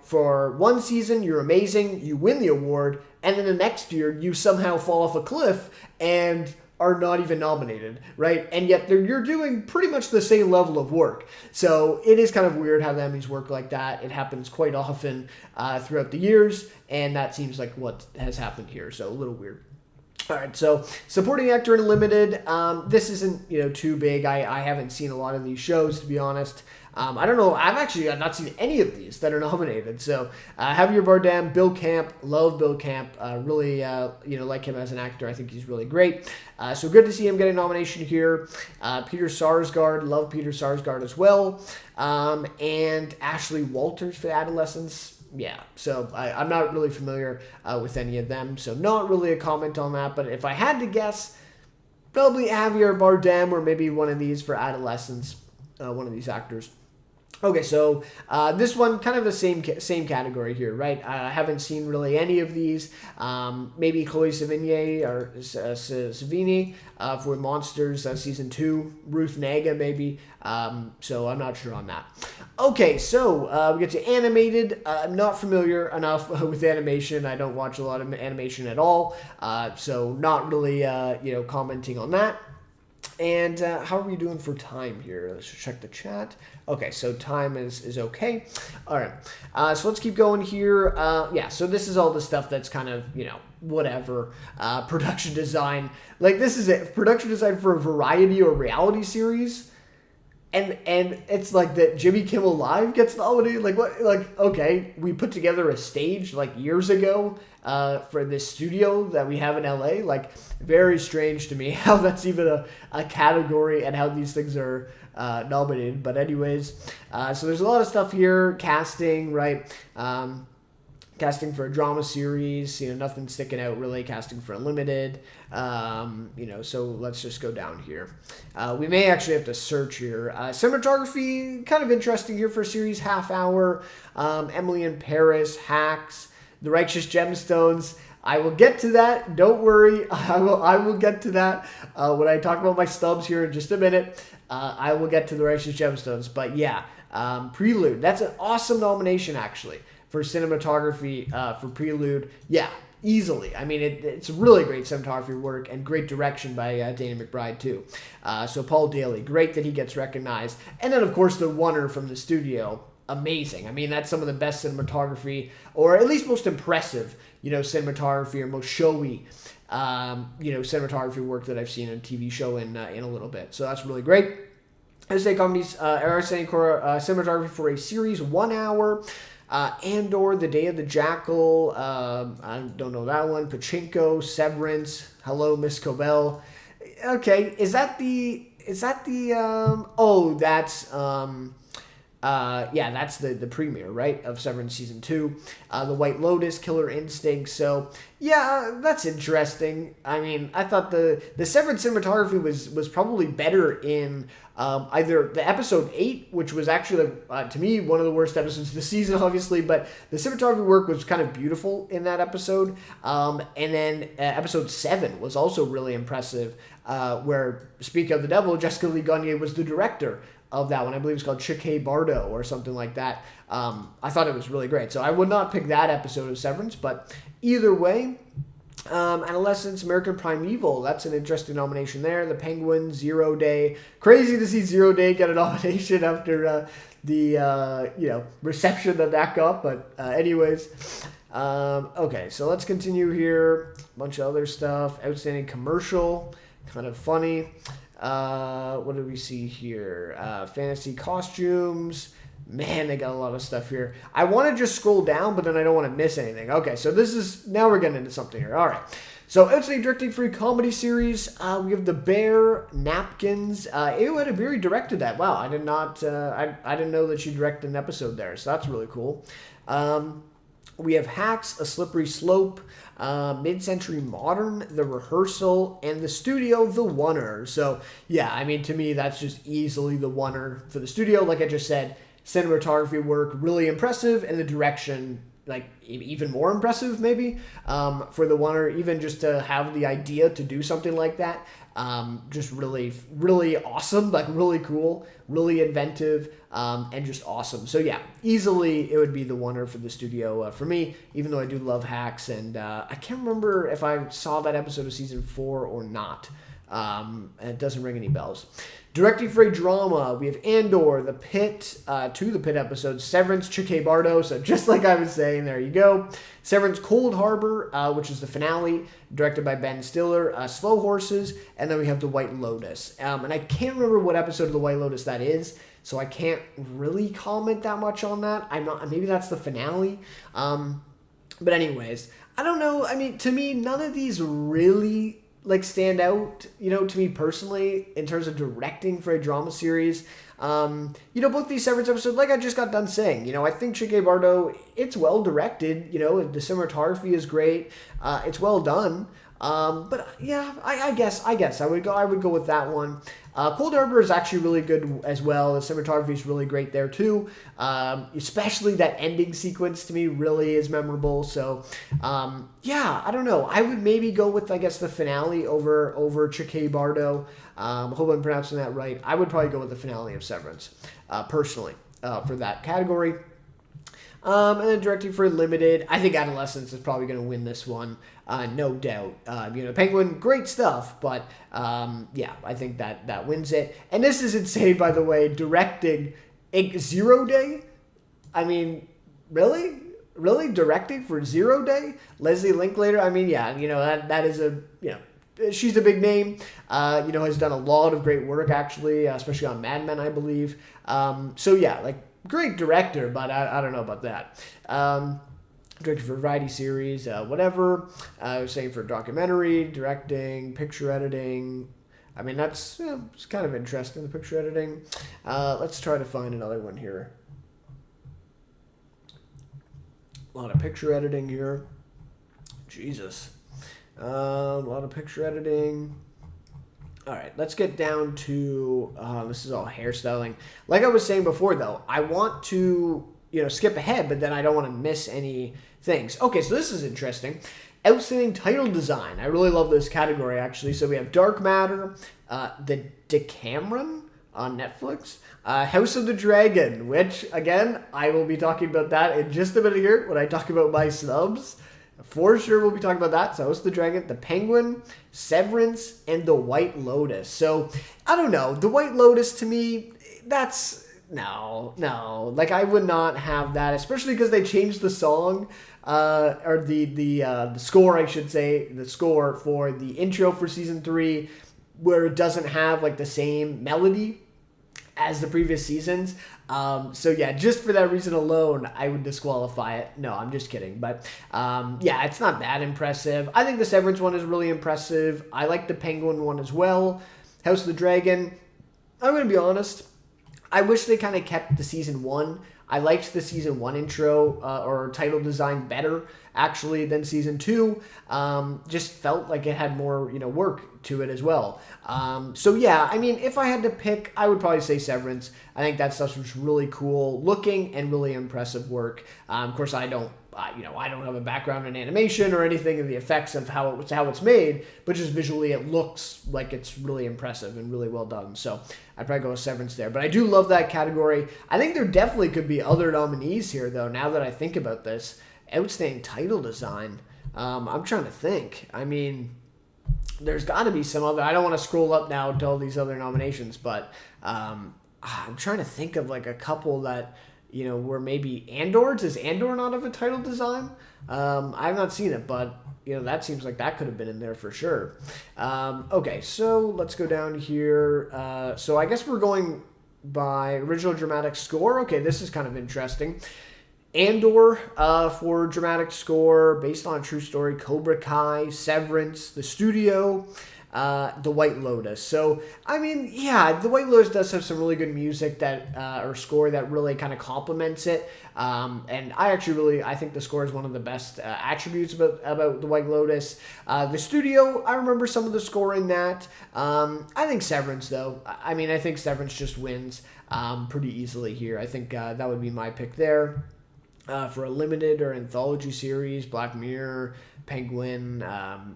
for one season you're amazing, you win the award, and then the next year you somehow fall off a cliff and are not even nominated, right? And yet you're doing pretty much the same level of work. So it is kind of weird how the Emmys work like that. It happens quite often throughout the years, and that seems like what has happened here. So a little weird. All right, so supporting actor in Limited. This isn't too big. I haven't seen a lot of these shows, to be honest. I don't know. I've not seen any of these that are nominated. So Javier Bardem, Bill Camp, love Bill Camp. Really like him as an actor. I think he's really great. So good to see him get a nomination here. Peter Sarsgaard, love Peter Sarsgaard as well. And Ashley Walters for Adolescents. Yeah, so I'm not really familiar with any of them, so not really a comment on that. But if I had to guess, probably Javier Bardem or maybe one of these for Adolescents, one of these actors. Okay, so this one, kind of the same category here, right? I haven't seen really any of these. Maybe Chloe Sevigny or Savini for Monsters Season 2. Ruth Negga, maybe. So I'm not sure on that. Okay, so we get to animated. I'm not familiar enough with animation. I don't watch a lot of animation at all. So not really, commenting on that. And how are we doing for time here? Let's check the chat. Okay, so time is okay. All right, so let's keep going here. So this is all the stuff that's kind of, whatever. Production design. Like, this is it. Production design for a variety or reality series. And it's like that Jimmy Kimmel Live gets nominated. Like, what? Like, okay, we put together a stage like years ago for this studio that we have in LA. Like, very strange to me how that's even a category and how these things are nominated. But anyways, so there's a lot of stuff here. Casting, right? Casting for a drama series, nothing sticking out really. Casting for Unlimited, so let's just go down here. We may actually have to search here. Cinematography, kind of interesting here for a series, half hour. Emily in Paris, Hacks, The Righteous Gemstones. I will get to that. Don't worry. I will get to that when I talk about my stubs here in just a minute. I will get to The Righteous Gemstones. But yeah, Prelude. That's an awesome nomination, actually, for cinematography for Prelude. Yeah, easily. I mean, it's really great cinematography work and great direction by Dana McBride, too. So Paul Daly, great that he gets recognized. And then, of course, the winner from the studio, amazing. I mean, that's some of the best cinematography, or at least most impressive, cinematography or most showy, cinematography work that I've seen in a TV show in a little bit. So that's really great. SA Comedies, cinematography for a series, 1 hour. Andor, The Day of the Jackal, I don't know that one. Pachinko, Severance, Hello, Miss Cobell. Okay, that's the premiere, right, of Severance Season 2. The White Lotus, Killer Instinct. So, yeah, that's interesting. I mean, I thought the Severance cinematography was probably better in either the episode 8, which was actually, to me, one of the worst episodes of the season, obviously, but the cinematography work was kind of beautiful in that episode. And then episode 7 was also really impressive, where, speak of the devil, Jessica Lee Gagne was the director of that one. I believe it's called Chique Bardo or something like that. I thought it was really great. So I would not pick that episode of Severance, but either way, Adolescence, American Primeval, that's an interesting nomination there. The Penguin, Zero Day. Crazy to see Zero Day get a nomination after the reception that got. But anyways, okay, so let's continue here. A bunch of other stuff. Outstanding Commercial, kind of funny. What do we see here? Fantasy Costumes. Man, they got a lot of stuff here. I want to just scroll down, but then I don't want to miss anything. Okay, so now we're getting into something here. All right. So, outstanding directing for a comedy series. We have The Bear, Napkins. Ew had very directed that. Wow, I did not. I didn't know that she directed an episode there. So that's really cool. We have Hacks, A Slippery Slope, Mid-Century Modern, The Rehearsal, and The Studio, The Oneer. So, yeah, I mean, to me, that's just easily the Oneer for The Studio. Like I just said, cinematography work, really impressive, and the direction, like, even more impressive, maybe, for The Oneer. Even just to have the idea to do something like that, just really, really awesome, like, really cool, really inventive, and just awesome. So, yeah, easily it would be The Oneer for The Studio for me, even though I do love Hacks, and I can't remember if I saw that episode of Season 4 or not. And it doesn't ring any bells. Directing for a drama, we have Andor, The Pit, to The Pit episodes, Severance, Chique Bardo, so just like I was saying, there you go. Severance, Cold Harbor, which is the finale, directed by Ben Stiller, Slow Horses, and then we have The White Lotus. And I can't remember what episode of The White Lotus that is, so I can't really comment that much on that. Maybe that's the finale. But anyways, I don't know. I mean, to me, none of these really stand out, to me personally, in terms of directing for a drama series. Both these Severance episodes, like I just got done saying, I think Chique Bardo, it's well directed, the cinematography is great, it's well done. But yeah, I guess I would go with that one. Cold Harbor is actually really good as well. The cinematography is really great there too. Especially that ending sequence to me really is memorable. So, yeah, I don't know. I would maybe go with, I guess, the finale over Chique Bardo. Hope I'm pronouncing that right. I would probably go with the finale of Severance, personally, for that category. And then directing for Limited, I think Adolescence is probably going to win this one, no doubt. Penguin, great stuff, but yeah, I think that wins it. And this is insane, by the way, directing Zero Day. I mean, really? Really? Directing for Zero Day? Leslie Linklater? I mean, yeah, that is she's a big name, has done a lot of great work, actually, especially on Mad Men, I believe. So yeah, great director, but I don't know about that. Directed for a variety series, whatever. I was saying for documentary, directing, picture editing. I mean, that's it's kind of interesting, the picture editing. Let's try to find another one here. A lot of picture editing here. Jesus. A lot of picture editing. All right, let's get down to, this is all hairstyling. Like I was saying before, though, I want to, skip ahead, but then I don't want to miss any things. Okay, so this is interesting. Outstanding title design. I really love this category, actually. So we have Dark Matter, The Decameron on Netflix, House of the Dragon, which, again, I will be talking about that in just a minute here when I talk about my snubs. For sure, we'll be talking about that. So, House of the Dragon, The Penguin, Severance, and The White Lotus. So, I don't know. The White Lotus, to me, that's... No. I would not have that, especially because they changed the song, or the score, I should say, the score for the intro for Season 3, where it doesn't have, the same melody as the previous seasons. So yeah, just for that reason alone, I would disqualify it. No, I'm just kidding. But yeah, it's not that impressive. I think the Severance one is really impressive. I like the Penguin one as well. House of the Dragon, I'm going to be honest, I wish they kind of kept the Season 1. I liked the Season 1 intro or title design better, actually, than Season 2. Just felt like it had more, work to it as well. So yeah, I mean, if I had to pick, I would probably say Severance. I think that stuff was really cool looking and really impressive work. Of course, I don't have a background in animation or anything of the effects of how it's made, but just visually it looks like it's really impressive and really well done. So I'd probably go with Severance there. But I do love that category. I think there definitely could be other nominees here, though, now that I think about this. Outstanding title design. I'm trying to think. I mean, there's got to be some other... I don't want to scroll up now to all these other nominations, but I'm trying to think of a couple that... where maybe Andor, does Andor not have a title design? I've not seen it, but, that seems like that could have been in there for sure. Okay, so let's go down here. So I guess we're going by original dramatic score. Okay, this is kind of interesting. Andor for dramatic score, based on a true story, Cobra Kai, Severance, The Studio, The White Lotus. So, I mean, yeah, The White Lotus does have some really good music or score that really kind of complements it. And I think the score is one of the best attributes about The White Lotus. The Studio, I remember some of the score in that. I think Severance, though. I mean, I think Severance just wins pretty easily here. I think that would be my pick there. For a limited or anthology series, Black Mirror, Penguin,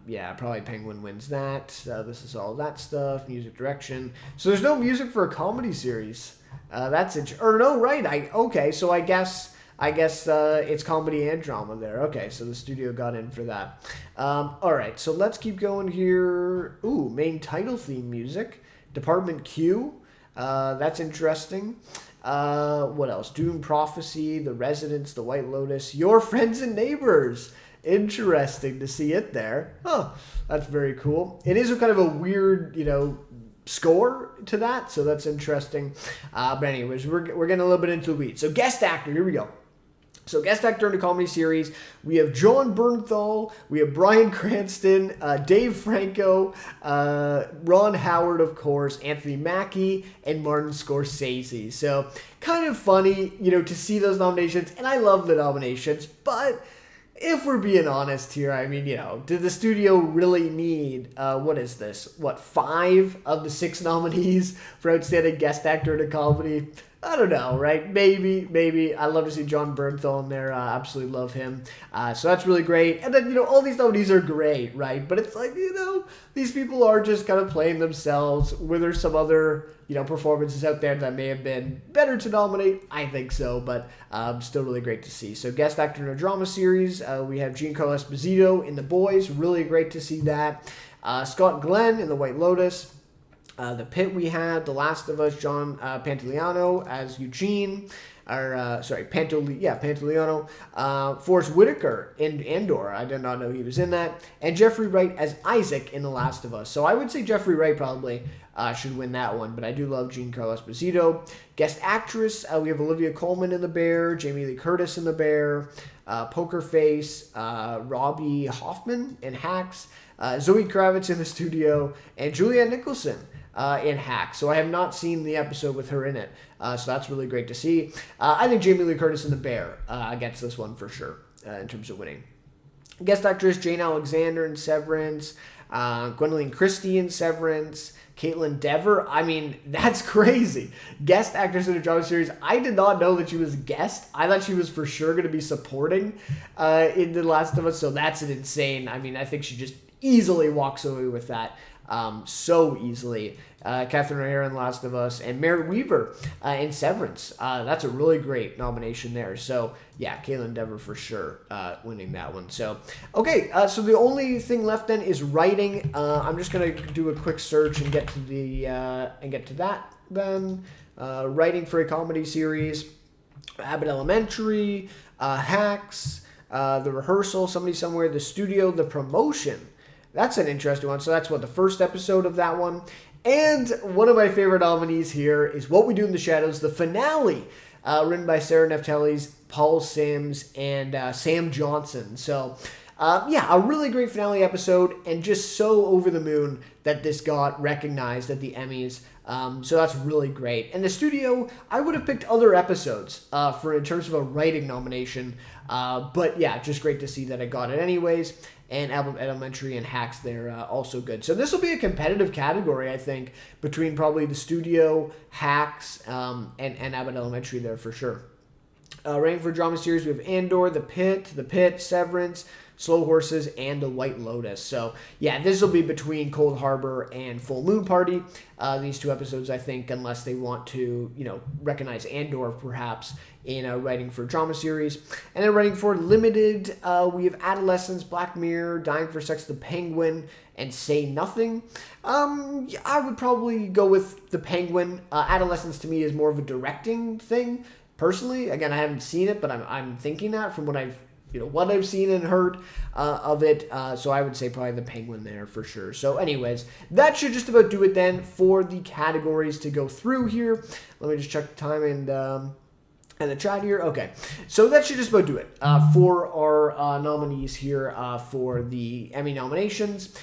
yeah, probably Penguin wins that. This is all that stuff, music direction. So there's no music for a comedy series. That's it. Or no, right? Okay, so I guess I guess it's comedy and drama there. Okay, so the studio got in for that. All right, so let's keep going here. Ooh, main title theme music. Department Q. That's interesting. What else? Doom Prophecy, The Residents, The White Lotus, Your Friends and Neighbors. Interesting to see it there. Huh, that's very cool. It is a kind of a weird, score to that, so that's interesting. But anyways, we're getting a little bit into the weeds. So guest actor, here we go. So guest actor in a comedy series, we have John Bernthal, we have Bryan Cranston, Dave Franco, Ron Howard, of course, Anthony Mackie, and Martin Scorsese. So kind of funny, to see those nominations, and I love the nominations, but if we're being honest here, I mean, did the studio really need, 5 of the 6 nominees for Outstanding Guest Actor in a Comedy? I don't know, right? Maybe. I'd love to see John Bernthal in there. Absolutely love him. So that's really great. And then, all these nominees are great, right? But it's like, these people are just kind of playing themselves. Were there some other, performances out there that may have been better to nominate? I think so, but still really great to see. So guest actor in a drama series, we have Giancarlo Esposito in The Boys. Really great to see that. Scott Glenn in The White Lotus. The Pit we had, The Last of Us, John Pantoliano as Eugene, Pantoliano. Forrest Whitaker in Andor, I did not know he was in that, and Jeffrey Wright as Isaac in The Last of Us. So I would say Jeffrey Wright probably should win that one, but I do love Giancarlo Esposito. Guest actress, we have Olivia Colman in The Bear, Jamie Lee Curtis in The Bear, Poker Face, Robbie Hoffman in Hacks, Zoe Kravitz in The Studio, and Julianne Nicholson in Hacks. So I have not seen the episode with her in it. So that's really great to see. I think Jamie Lee Curtis in The Bear gets this one for sure in terms of winning. Guest actress Jane Alexander in Severance, Gwendolyn Christie in Severance, Caitlin Dever. I mean, that's crazy. Guest actress in a drama series. I did not know that she was a guest. I thought she was for sure going to be supporting in The Last of Us. So that's an insane. I mean, I think she just easily walks away with that. So easily. Catherine O'Hara in The Last of Us, and Merritt Weaver in Severance. That's a really great nomination there. So, yeah, Caitlin Dever for sure winning that one. So, okay, so the only thing left then is writing. I'm just going to do a quick search and get to that then. Writing for a comedy series, Abbott Elementary, Hacks, The Rehearsal, Somebody Somewhere, The Studio, The Promotion. That's an interesting one. So that's the first episode of that one. And one of my favorite nominees here is What We Do in the Shadows, the finale, written by Sarah Neftelis, Paul Sims, and Sam Johnson. So, a really great finale episode, and just so over the moon that this got recognized at the Emmys. So that's really great. And the studio, I would have picked other episodes in terms of a writing nomination. But yeah, just great to see that I got it anyways. And Abbott Elementary and Hacks, they're also good. So this will be a competitive category, I think, between probably the studio, Hacks, and Abbott Elementary there for sure. Writing for drama series, we have Andor, The Pit, Severance, Slow Horses, and The White Lotus. So, yeah, this will be between Cold Harbor and Full Moon Party. These 2 episodes, I think, unless they want to, recognize Andor, perhaps, in writing for drama series. And then writing for limited, we have Adolescence, Black Mirror, Dying for Sex, The Penguin, and Say Nothing. I would probably go with The Penguin. Adolescence, to me, is more of a directing thing. Personally, again, I haven't seen it, but I'm thinking that from what I've seen and heard of it. So I would say probably The Penguin there for sure. So anyways, that should just about do it then for the categories to go through here. Let me just check the time and the chat here. Okay, so that should just about do it for our nominees here for the Emmy nominations.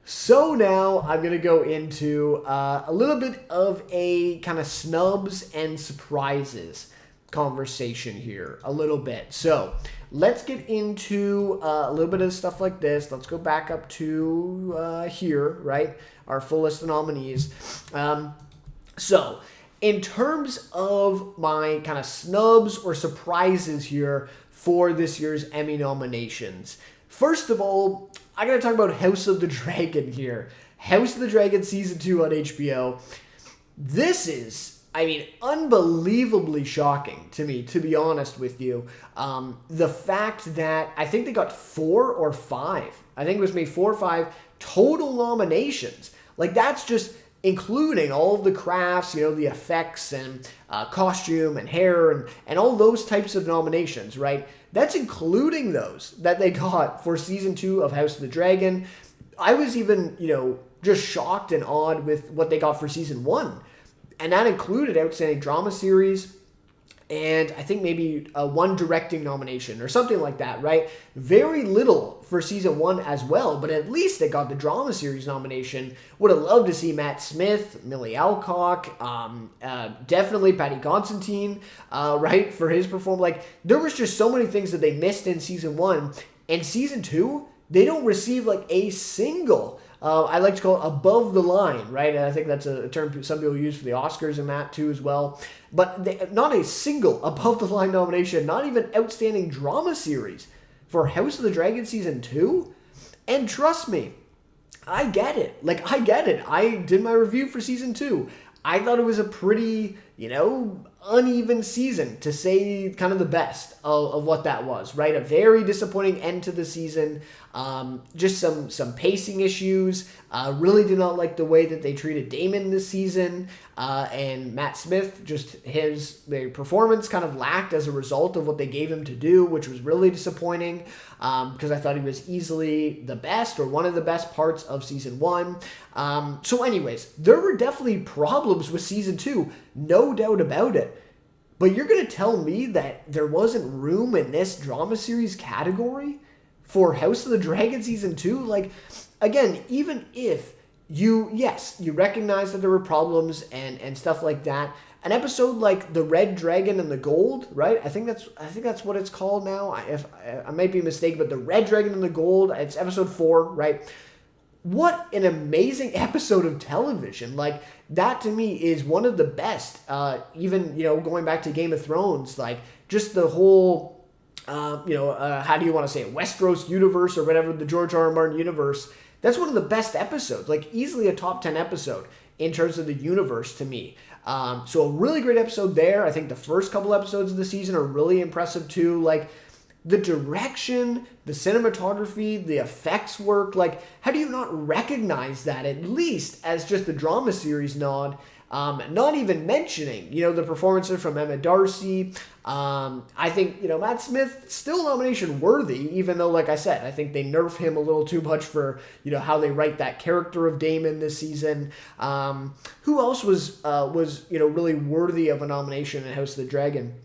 So now I'm going to go into a little bit of a kind of snubs and surprises conversation here a little bit. So let's get into a little bit of stuff like this. Let's go back up to here, right? Our full list of nominees. So in terms of my kind of snubs or surprises here for this year's Emmy nominations, first of all, I gotta talk about House of the Dragon here. House of the Dragon Season 2 on HBO. This is I mean, unbelievably shocking to me, to be honest with you. The fact that I think they got 4 or 5, I think it was maybe 4 or 5 total nominations. Like, that's just including all of the crafts, the effects and costume and hair and all those types of nominations, right? That's including those that they got for season 2 of House of the Dragon. I was even, just shocked and awed with what they got for season 1. And that included Outstanding Drama Series and I think maybe one directing nomination or something like that, right? Very little for season 1 as well, but at least they got the drama series nomination. Would have loved to see Matt Smith, Millie Alcock, definitely Patty Constantine, right, for his performance. Like, there was just so many things that they missed in season 1. And season 2, they don't receive like a single I like to call it above the line, right? And I think that's a term some people use for the Oscars and that too as well. But not a single above the line nomination, not even Outstanding Drama Series for House of the Dragon Season 2. And trust me, I get it. Like, I get it. I did my review for Season 2. I thought it was a pretty, uneven season, to say kind of the best of what that was, right? A very disappointing end to the season. Just some pacing issues. Really did not like the way that they treated Damon this season. And Matt Smith, just their performance kind of lacked as a result of what they gave him to do, which was really disappointing. Because I thought he was easily the best or one of the best parts of season 1. So anyways, there were definitely problems with season 2, no doubt about it. But you're going to tell me that there wasn't room in this drama series category for House of the Dragon Season 2? Like, again, even if you recognize that there were problems and stuff like that, an episode like The Red Dragon and the Gold, right? I think that's what it's called now. I might be mistaken, but The Red Dragon and the Gold, it's episode 4, right? What an amazing episode of television. Like, that to me is one of the best. Even, going back to Game of Thrones, like, just the whole, how do you want to say it? Westeros universe or whatever, the George R. R. Martin universe. That's one of the best episodes. Like, easily a top 10 episode in terms of the universe to me. So a really great episode there. I think the first couple episodes of the season are really impressive too. Like, the direction, the cinematography, the effects work, like, how do you not recognize that at least as just the drama series nod? Not even mentioning, the performances from Emma Darcy. I think, Matt Smith, still nomination worthy, even though, like I said, I think they nerf him a little too much for, how they write that character of Damon this season. Who else was really worthy of a nomination in House of the Dragon?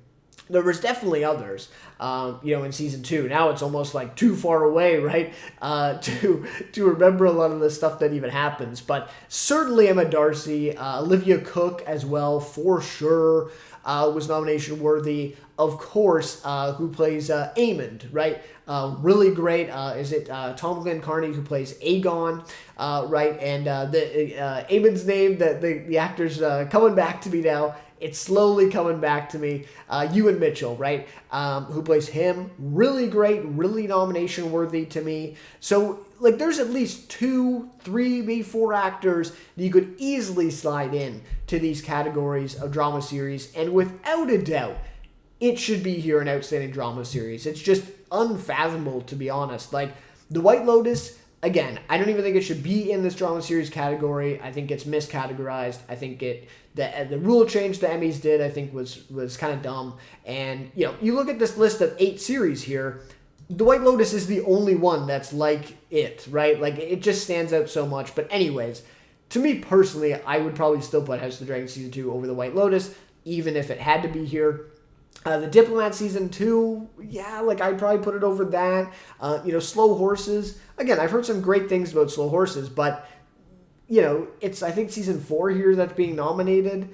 There was definitely others, in season 2. Now it's almost like too far away, right, to remember a lot of the stuff that even happens. But certainly Emma Darcy, Olivia Cook as well, for sure, was nomination worthy. Of course, who plays Aemond, right? Really great. Is it Tom Glenn Carney who plays Aegon, right? And Aemond's name, that the actor's coming back to me now. It's slowly coming back to me. Ewan Mitchell, right? Who plays him. Really great, really nomination worthy to me. So, like, there's at least 2, 3, maybe 4 actors that you could easily slide in to these categories of drama series. And without a doubt, it should be here in Outstanding Drama Series. It's just unfathomable, to be honest. Like, The White Lotus, again, I don't even think it should be in this drama series category. I think it's miscategorized. I think the rule change the Emmys did, I think, was kind of dumb. And, you look at this list of 8 series here, The White Lotus is the only one that's like it, right? Like, it just stands out so much. But anyways, to me personally, I would probably still put House of the Dragon Season 2 over The White Lotus, even if it had to be here. The Diplomat Season 2, yeah, like, I'd probably put it over that. Slow Horses. Again, I've heard some great things about Slow Horses, but, it's, I think, Season 4 here that's being nominated.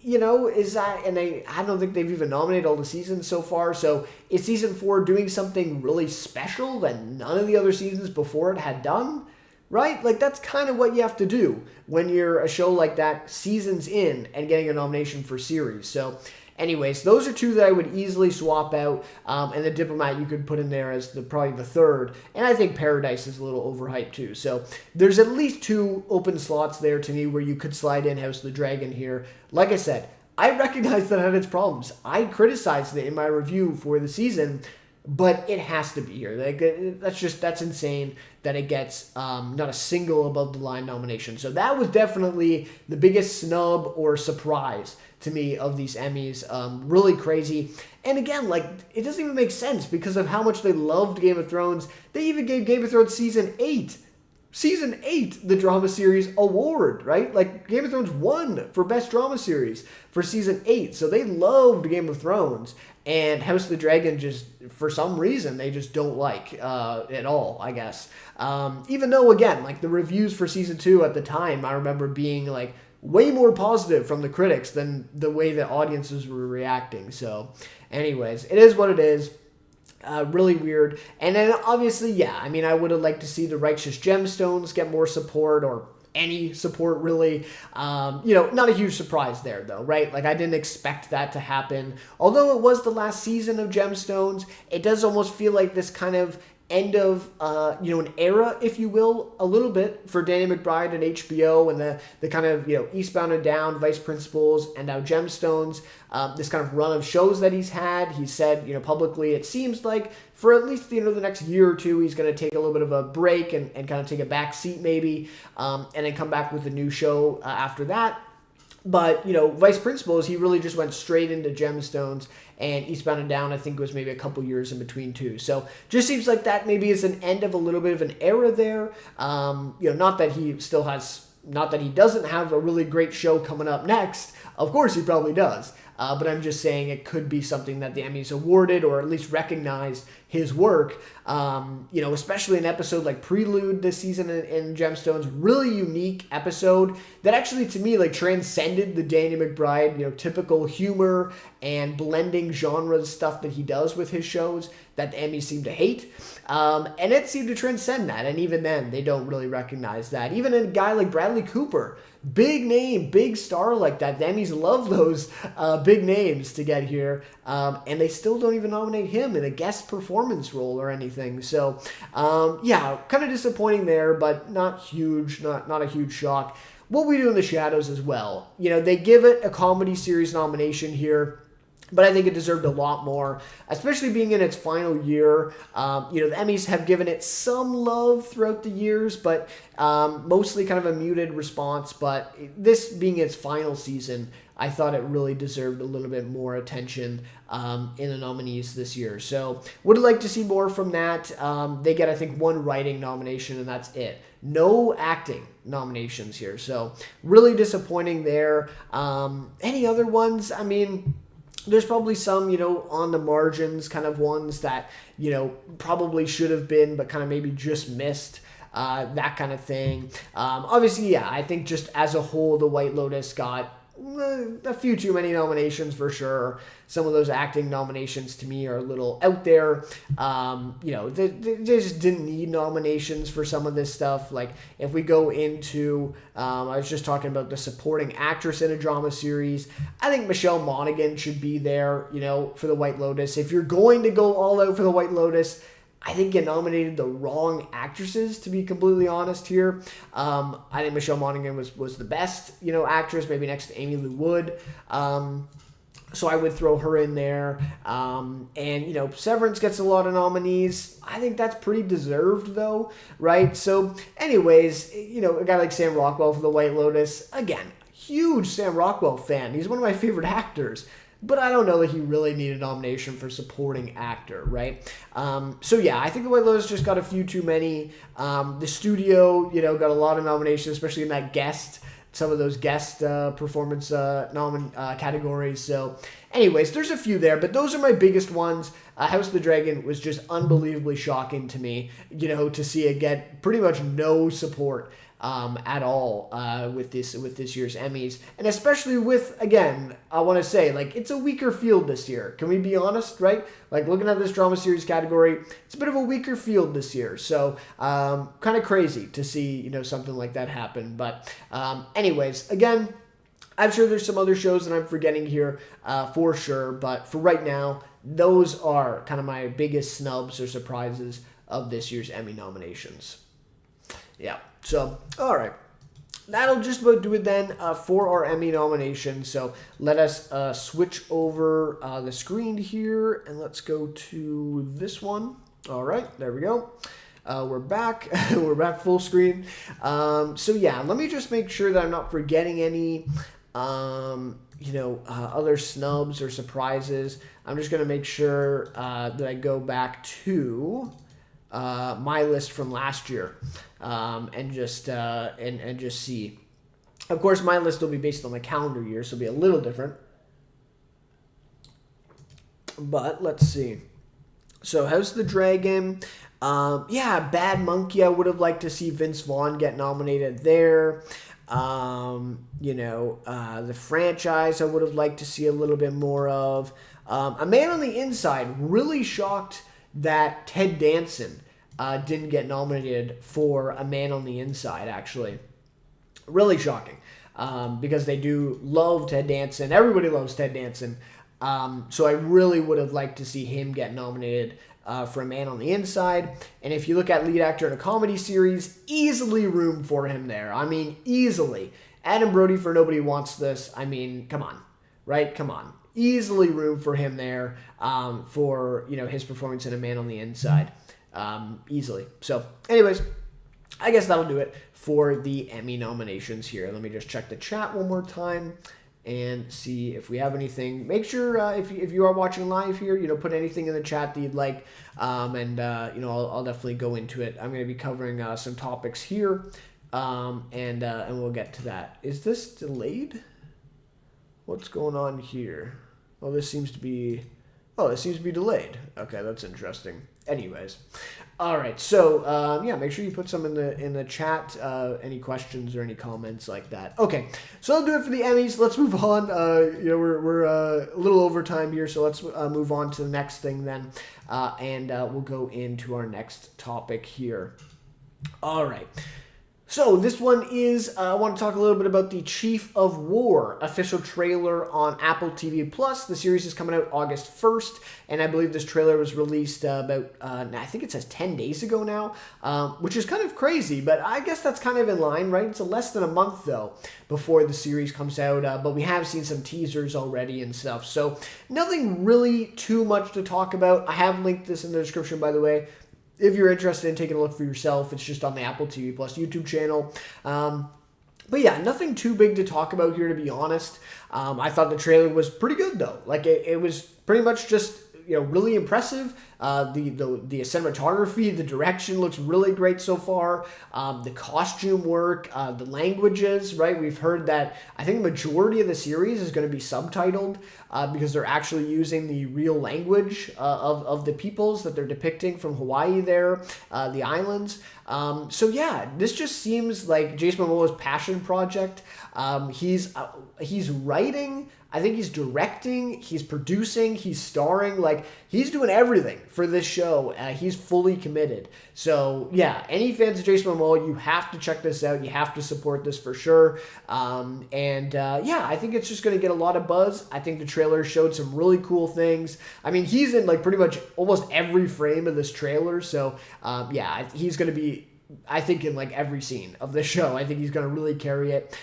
Is that, and I don't think they've even nominated all the seasons so far, so is Season 4 doing something really special that none of the other seasons before it had done? Right? Like, that's kind of what you have to do when you're a show like that, seasons in, and getting a nomination for series. So, anyways, those are 2 that I would easily swap out, and The Diplomat you could put in there as probably the 3rd, and I think Paradise is a little overhyped too. So there's at least 2 open slots there to me where you could slide in House of the Dragon here. Like I said, I recognize that it had its problems. I criticized it in my review for the season, but it has to be here. Like, that's insane that it gets not a single above the line nomination. So that was definitely the biggest snub or surprise to me of these Emmys. Really crazy. And again, like, it doesn't even make sense because of how much they loved Game of Thrones. They even gave Game of Thrones Season 8 the drama series award, right? Like, Game of Thrones won for best drama series for season 8. So they loved Game of Thrones, and House of the Dragon just, for some reason, they just don't like at all, I guess. Even though, again, like, the reviews for season 2 at the time, I remember being like way more positive from the critics than the way the audiences were reacting. So anyways, it is what it is. Really weird. And then obviously, yeah, I mean, I would have liked to see the Righteous Gemstones get more support, or any support, really. Not a huge surprise there, though, right? Like, I didn't expect that to happen. Although it was the last season of Gemstones, it does almost feel like this kind of end of, an era, if you will, a little bit for Danny McBride and HBO, and the kind of, Eastbound and Down, Vice Principals, and now Gemstones, this kind of run of shows that he's had. He said, publicly, it seems like for at least, the next year or two, he's going to take a little bit of a break and kind of take a back seat maybe, and then come back with a new show after that. But, Vice Principals, he really just went straight into Gemstones, and Eastbound and Down, I think, was maybe a couple years in between too. So just seems like that maybe is an end of a little bit of an era there. Not that he doesn't have a really great show coming up next. Of course he probably does. But I'm just saying it could be something that the Emmys awarded, or at least recognized his work. Especially an episode like Prelude this season in Gemstones, really unique episode that actually, to me, like, transcended the Danny McBride, typical humor and blending genres stuff that he does with his shows that the Emmys seem to hate. And it seemed to transcend that. And even then, they don't really recognize that. Even a guy like Bradley Cooper, big name, big star like that. The Emmys love those big names to get here. And they still don't even nominate him in a guest performance role or anything. So, kind of disappointing there, but not huge, not a huge shock. What We Do in the Shadows as well. They give it a comedy series nomination here, but I think it deserved a lot more, especially being in its final year. The Emmys have given it some love throughout the years, but mostly kind of a muted response. But this being its final season, I thought it really deserved a little bit more attention in the nominees this year. So would have liked to see more from that. They get, I think, one writing nomination, and that's it. No acting nominations here. So really disappointing there. Any other ones? I mean, there's probably some, on the margins kind of ones that, probably should have been, but kind of maybe just missed, that kind of thing. Obviously, yeah, I think just as a whole, The White Lotus got a few too many nominations for sure. Some of those acting nominations to me are a little out there. They just didn't need nominations for some of this stuff. Like, if we go into, I was just talking about the supporting actress in a drama series. I think Michelle Monaghan should be there, for The White Lotus. If you're going to go all out for The White Lotus, I think you nominated the wrong actresses, to be completely honest here. I think Michelle Monaghan was the best, actress, maybe next to Amy Lou Wood. So I would throw her in there. And Severance gets a lot of nominees. I think that's pretty deserved, though, right? So anyways, a guy like Sam Rockwell for The White Lotus, again, huge Sam Rockwell fan. He's one of my favorite actors. But I don't know that he really needed a nomination for supporting actor, right? So yeah, I think The White Lotus just got a few too many. The studio, got a lot of nominations, especially in that some of those guest performance categories. So anyways, there's a few there, but those are my biggest ones. House of the Dragon was just unbelievably shocking to me, to see it get pretty much no support at all with this year's Emmys, and especially with, again, I want to say, like, it's a weaker field this year. Can we be honest, right? Like, looking at this drama series category, it's a bit of a weaker field this year. So kind of crazy to see something like that happen. But anyways, again, I'm sure there's some other shows that I'm forgetting here for sure. But for right now, those are kind of my biggest snubs or surprises of this year's Emmy nominations. Yeah. So, all right. that'll just about do it then for our Emmy nominations. So let us switch over the screen here, and let's go to this one. All right, there we go. We're back. We're back full screen. So yeah, let me just make sure that I'm not forgetting any, other snubs or surprises. I'm just going to make sure that I go back to my list from last year and just see. Of course, my list will be based on the calendar year, so it'll be a little different. But let's see. So House of the Dragon. Bad Monkey. I would have liked to see Vince Vaughn get nominated there. The franchise I would have liked to see a little bit more of. A Man on the Inside. Really shocked that Ted Danson didn't get nominated for A Man on the Inside, actually. Really shocking. Because they do love Ted Danson. Everybody loves Ted Danson. So I really would have liked to see him get nominated for A Man on the Inside. And if you look at lead actor in a comedy series, easily room for him there. I mean, easily. Adam Brody for Nobody Wants This. I mean, come on. Right? Come on. Easily room for him there for, his performance in A Man on the Inside. Easily. So, anyways, I guess that'll do it for the Emmy nominations here. Let me just check the chat one more time and see if we have anything. Make sure if you are watching live here, put anything in the chat that you'd like, and I'll definitely go into it. I'm going to be covering some topics here, and we'll get to that. Is this delayed? What's going on here? Oh, this seems to be delayed. Okay, that's interesting. Anyways, all right. So make sure you put some in the chat. Any questions or any comments like that. Okay, so I'll do it for the Emmys. Let's move on. We're a little over time here, so let's move on to the next thing then, and we'll go into our next topic here. All right. So this one is, I want to talk a little bit about the Chief of War official trailer on Apple TV+. The series is coming out August 1st, and I believe this trailer was released about, I think it says 10 days ago now, which is kind of crazy, but I guess that's kind of in line, right? It's less than a month, though, before the series comes out, but we have seen some teasers already and stuff, so nothing really too much to talk about. I have linked this in the description, by the way. If you're interested in taking a look for yourself, it's just on the Apple TV Plus YouTube channel. But yeah, nothing too big to talk about here, to be honest. I thought the trailer was pretty good, though. Like, it was pretty much just, really impressive. The cinematography, the direction looks really great so far. The costume work, the languages, right? We've heard that I think the majority of the series is going to be subtitled because they're actually using the real language of the peoples that they're depicting from Hawaii there, the islands. So yeah, this just seems like Jason Momoa's passion project. He's writing, I think he's directing, he's producing, he's starring, like he's doing everything for this show. He's fully committed. So yeah, any fans of Jason Momoa, you have to check this out. You have to support this for sure. I think it's just going to get a lot of buzz. I think the trailer showed some really cool things. I mean, he's in like pretty much almost every frame of this trailer. So he's going to be, I think, in like every scene of the show. I think he's going to really carry it.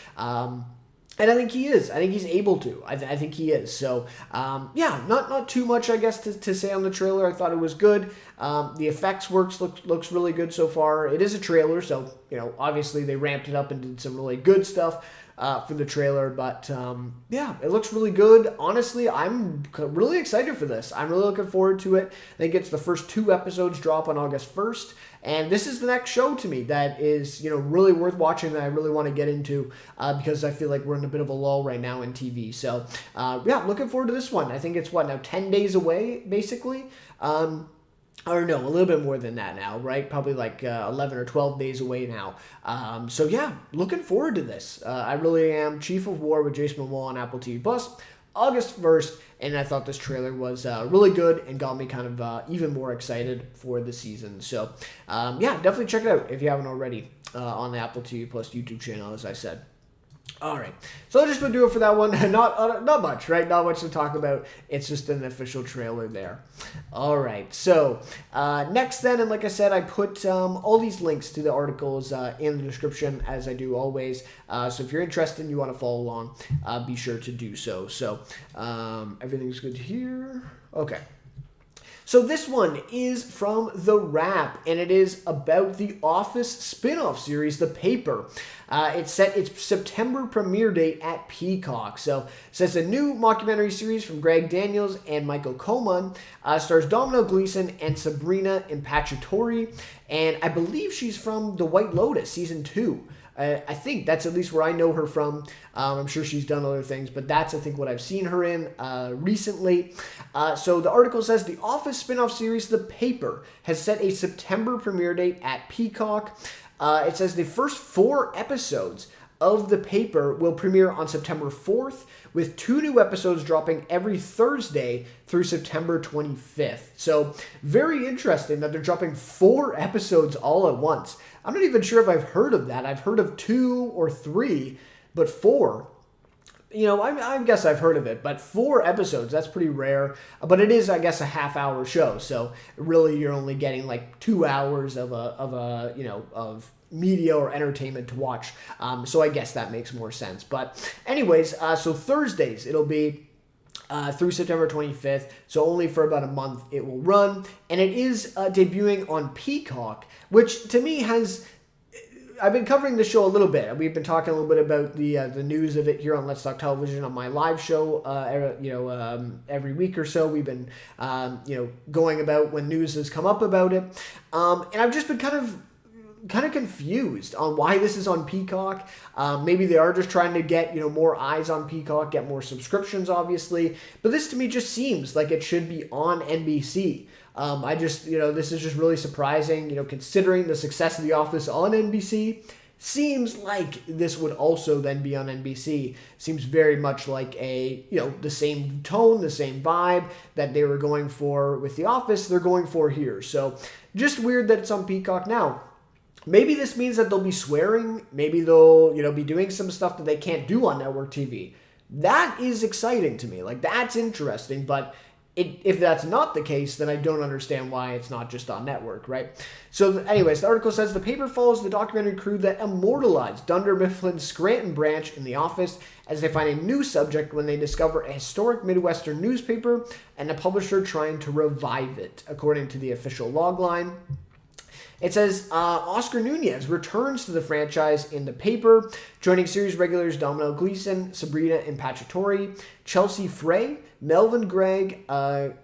And I think he is. I think he's able to. I think he is. So, not too much, I guess, to say on the trailer. I thought it was good. The effects looks really good so far. It is a trailer, so, obviously they ramped it up and did some really good stuff for the trailer. But, it looks really good. Honestly, I'm really excited for this. I'm really looking forward to it. I think it's the first 2 episodes drop on August 1st. And this is the next show to me that is, really worth watching, that I really want to get into because I feel like we're in a bit of a lull right now in TV. So, looking forward to this one. I think it's, 10 days away, basically? Or no, a little bit more than that now, right? Probably like 11 or 12 days away now. Looking forward to this. I really am. Chief of War with Jason Momoa on Apple TV Plus, August 1st. And I thought this trailer was really good and got me kind of even more excited for the season. So, definitely check it out if you haven't already on the Apple TV Plus YouTube channel, as I said. All right, so I'll just do it for that one. Not much, right? Not much to talk about. It's just an official trailer there. All right, so next then, and like I said, I put all these links to the articles in the description, as I do always. So if you're interested and you want to follow along, be sure to do so. So everything's good here. Okay. So this one is from The Wrap, and it is about the Office spin-off series, The Paper. It's set its September premiere date at Peacock. So it says a new mockumentary series from Greg Daniels and Michael Coman stars Domino Gleeson and Sabrina Impacciatori, and I believe she's from The White Lotus season 2. I think that's at least where I know her from. I'm sure she's done other things, but that's, I think, what I've seen her in recently. So the article says the Office spin-off series, The Paper, has set a September premiere date at Peacock. It says the first 4 episodes of The Paper will premiere on September 4th, with 2 new episodes dropping every Thursday through September 25th. So very interesting that they're dropping 4 episodes all at once. I'm not even sure if I've heard of that. I've heard of 2 or 3, but 4, I guess I've heard of it, but 4 episodes, that's pretty rare. But it is, I guess, a half-hour show, so really you're only getting like 2 hours of media or entertainment to watch. So I guess that makes more sense. But anyways, so Thursdays it'll be through September 25th, so only for about a month it will run, and it is debuting on Peacock, which to me I've been covering the show a little bit. We've been talking a little bit about the news of it here on Let's Talk Television on my live show. Every week or so, we've been going about when news has come up about it, and I've just been kind of confused on why this is on Peacock. Maybe they are just trying to get more eyes on Peacock, get more subscriptions, obviously. But this to me just seems like it should be on NBC. This is just really surprising, considering the success of The Office on NBC. Seems like this would also then be on NBC. Seems very much like the same tone, the same vibe that they were going for with The Office, they're going for here. So just weird that it's on Peacock now. Maybe this means that they'll be swearing. Maybe they'll, be doing some stuff that they can't do on network TV. That is exciting to me. Like, that's interesting, but if that's not the case, then I don't understand why it's not just on network, right? So anyways, the article says The Paper follows the documentary crew that immortalized Dunder Mifflin's Scranton branch in The Office as they find a new subject when they discover a historic Midwestern newspaper and a publisher trying to revive it, according to the official logline. It says Oscar Nunez returns to the franchise in The Paper, joining series regulars Domino Gleeson, Sabrina Impacciatori, Chelsea Frey, Melvin Gregg, I'm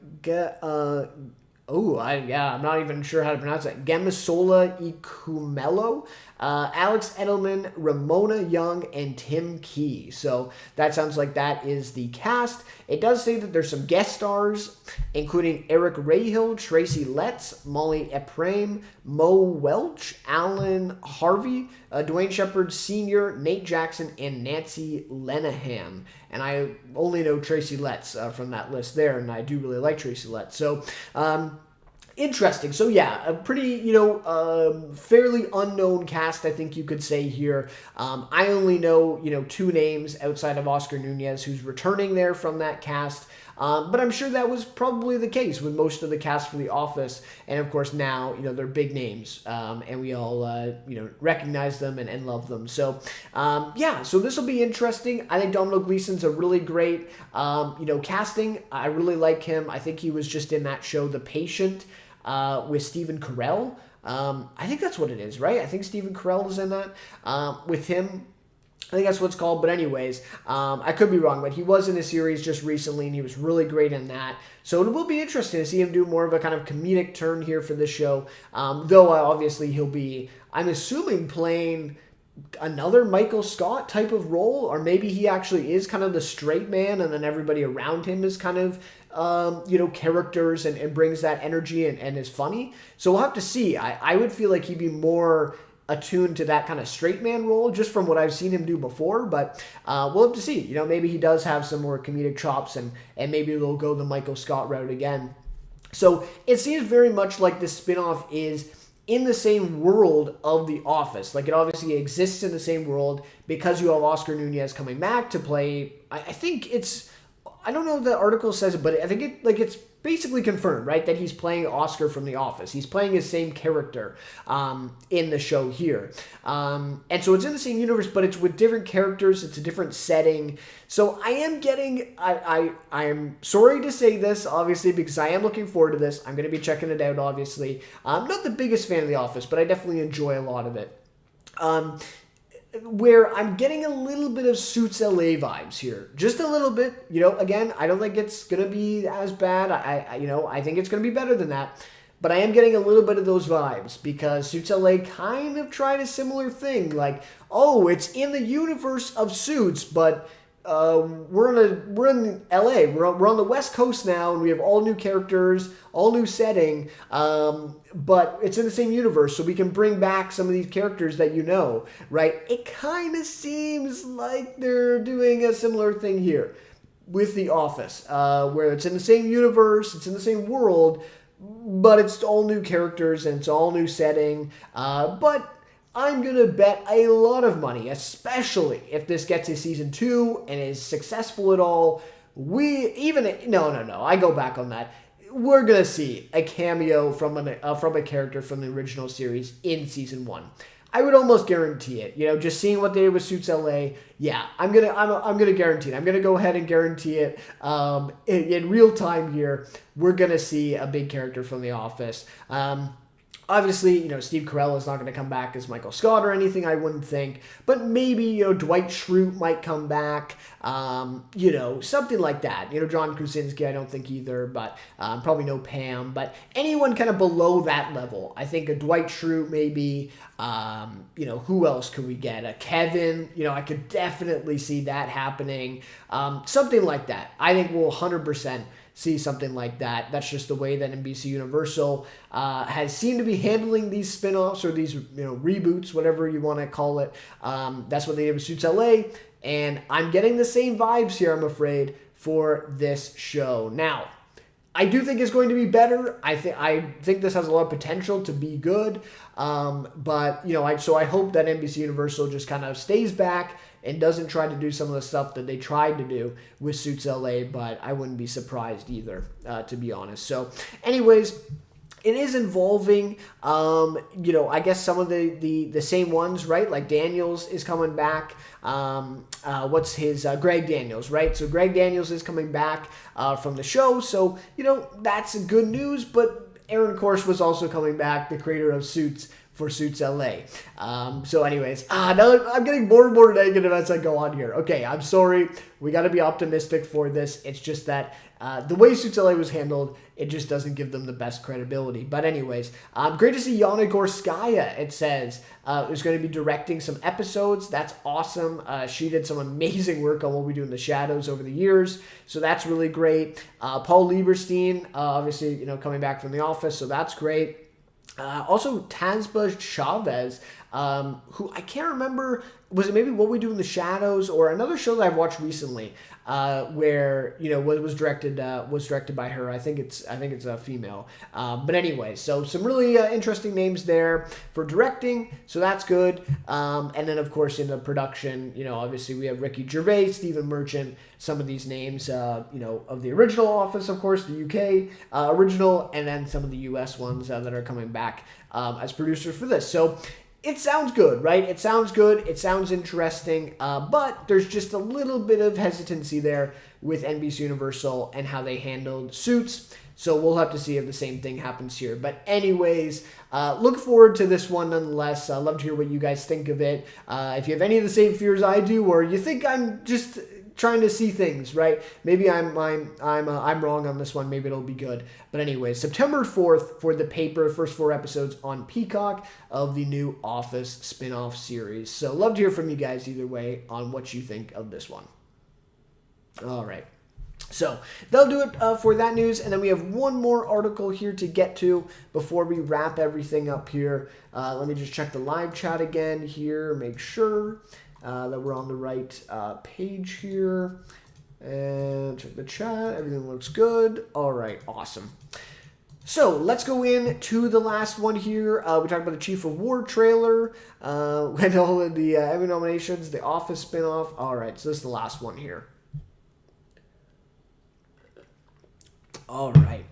not even sure how to pronounce that, Gemisola Icumelo, Alex Edelman, Ramona Young, and Tim Key. So that sounds like that is the cast. It does say that there's some guest stars, including Eric Rahill, Tracy Letts, Molly Ephraim, Mo Welch, Alan Harvey, Dwayne Shepard Sr., Nate Jackson, and Nancy Lenahan. And I only know Tracy Letts from that list there, and I do really like Tracy Letts. So, interesting. So yeah, a pretty, fairly unknown cast, I think you could say here. I only know, 2 names outside of Oscar Nunez who's returning there from that cast. But I'm sure that was probably the case with most of the cast for The Office. And of course now, they're big names, and we all, recognize them and love them. So, so this will be interesting. I think Domino Gleeson's a really great, casting. I really like him. I think he was just in that show, The Patient, with Stephen Carell. I think that's what it is, right? I think Stephen Carell is in that, with him. I think that's what it's called. But anyways, I could be wrong, but he was in a series just recently, and he was really great in that. So it will be interesting to see him do more of a kind of comedic turn here for this show. Though obviously he'll be, I'm assuming, playing another Michael Scott type of role, or maybe he actually is kind of the straight man, and then everybody around him is kind of, characters and brings that energy and is funny. So we'll have to see. I would feel like he'd be more attuned to that kind of straight man role just from what I've seen him do before, but we'll have to see. Maybe he does have some more comedic chops, and maybe they'll go the Michael Scott route again. So it seems very much like this spinoff is in the same world of The Office. Like, it obviously exists in the same world because you have Oscar Nunez coming back to play. I think it's, I don't know if the article says it, but I think it's basically confirmed, right, that he's playing Oscar from The Office. He's playing his same character in the show here. And so it's in the same universe, but it's with different characters. It's a different setting. So I am getting, I am sorry to say this, obviously, because I am looking forward to this. I'm going to be checking it out, obviously. I'm not the biggest fan of The Office, but I definitely enjoy a lot of it. Where I'm getting a little bit of Suits LA vibes here. Just a little bit. Again, I don't think it's going to be as bad. I think it's going to be better than that. But I am getting a little bit of those vibes because Suits LA kind of tried a similar thing. Like, oh, it's in the universe of Suits, but we're in LA. We're on the West Coast now, and we have all new characters, all new setting. But it's in the same universe, so we can bring back some of these characters that right? It kind of seems like they're doing a similar thing here with The Office, where it's in the same universe, it's in the same world, but it's all new characters and it's all new setting. But I'm going to bet a lot of money, especially if this gets to season 2 and is successful at all. I go back on that. We're going to see a cameo from a character from the original series in season 1. I would almost guarantee it. Just seeing what they did with Suits LA, yeah, I'm gonna guarantee it. I'm gonna go ahead and guarantee it. In real time here, we're gonna see a big character from The Office. Obviously, Steve Carell is not going to come back as Michael Scott or anything, I wouldn't think. But maybe, Dwight Schrute might come back, something like that. John Krasinski, I don't think either, but probably no Pam. But anyone kind of below that level. I think a Dwight Schrute maybe. Who else could we get? Kevin, I could definitely see that happening. Something like that. I think we'll 100% see something like that. That's just the way that NBC Universal has seemed to be handling these spin-offs or these reboots, whatever you want to call it. That's what they did with Suits LA, and I'm getting the same vibes here, I'm afraid, for this show. Now, I do think it's going to be better. I think this has a lot of potential to be good. But I hope that NBC Universal just kind of stays back and doesn't try to do some of the stuff that they tried to do with Suits LA, but I wouldn't be surprised either, to be honest. So, anyways, it is involving, I guess some of the same ones, right? Like Daniels is coming back. What's his, Greg Daniels, right? So Greg Daniels is coming back from the show. So, that's good news, but Aaron Korsh was also coming back, the creator of Suits, for Suits LA. So anyways, now I'm getting more and more negative as I go on here. Okay, I'm sorry. We got to be optimistic for this. It's just that the way Suits LA was handled, it just doesn't give them the best credibility. But anyways, great to see Yana Gorskaya, it says, is going to be directing some episodes. That's awesome. She did some amazing work on What We Do in the Shadows over the years. So that's really great. Paul Lieberstein, obviously, coming back from The Office. So that's great. Also, Tazba Chavez, who I can't remember, was it maybe What We Do in the Shadows or another show that I've watched recently, where was directed by her. I think it's a female. But anyway, so some really interesting names there for directing, so that's good. And then of course in the production, obviously we have Ricky Gervais, Stephen Merchant, some of these names, of the original Office, of course, the UK original, and then some of the US ones that are coming back as producers for this. So it sounds good, right? It sounds good. It sounds interesting. But there's just a little bit of hesitancy there with NBC Universal and how they handled Suits. So we'll have to see if the same thing happens here. But anyways, look forward to this one nonetheless. I'd love to hear what you guys think of it. If you have any of the same fears I do, or you think I'm just trying to see things, right? Maybe I'm wrong on this one. Maybe it'll be good. But anyway, September 4th for the paper, first 4 episodes on Peacock of the new Office spin-off series. So love to hear from you guys either way on what you think of this one. All right. So that'll do it for that news. And then we have one more article here to get to before we wrap everything up here. Let me just check the live chat again here, make sure that we're on the right page here. And check the chat. Everything looks good. All right, awesome. So let's go into the last one here. We talked about the Chief of War trailer, went all of the Emmy nominations, the Office spinoff. All right, so this is the last one here. All right.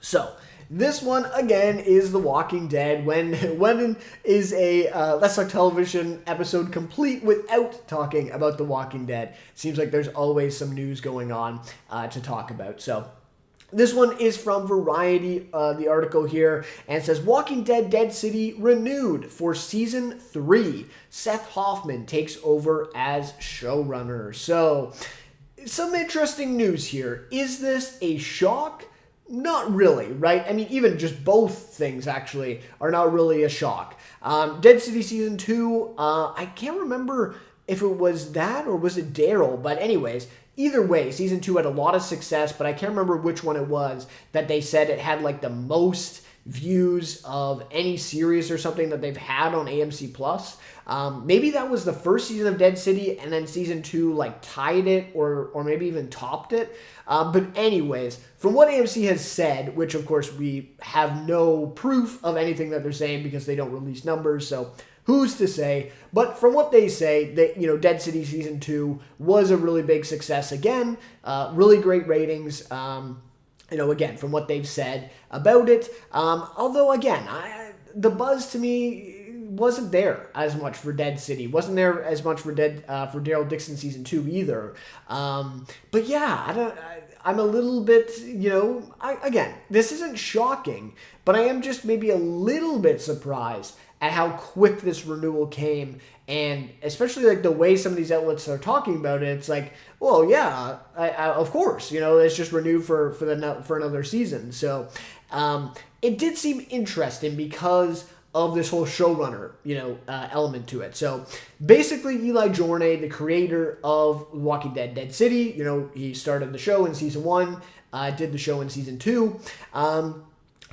So this one again is The Walking Dead. When is a Let's Talk Television episode complete without talking about The Walking Dead? Seems like there's always some news going on to talk about. So this one is from Variety, the article here, and it says, Walking Dead Dead City renewed for Season 3. Seth Hoffman takes over as showrunner. So, some interesting news here. Is this a shock? Not really, right? I mean, even just both things, actually, are not really a shock. Dead City Season 2, I can't remember if it was that or was it Daryl, but anyways, either way, Season 2 had a lot of success, but I can't remember which one it was that they said it had like the most views of any series or something that they've had on AMC+. Maybe that was the first season of Dead City, and then Season 2 like tied it or maybe even topped it. But anyways, from what AMC has said, which of course we have no proof of anything that they're saying because they don't release numbers, so who's to say? But from what they say, that Dead City Season 2 was a really big success again. Really great ratings. Again, from what they've said about it. Although, again, the buzz to me wasn't there as much for Dead City. Wasn't there as much for Daryl Dixon Season 2 either. But yeah, I'm a little bit, again, this isn't shocking, but I am just maybe a little bit surprised at how quick this renewal came, and especially like the way some of these outlets are talking about it. It's like, well, yeah, of course, it's just renewed for another season. So it did seem interesting because of this whole showrunner, element to it. So basically, Eli Jornay, the creator of Walking Dead Dead City, he started the show in Season 1, did the show in Season 2,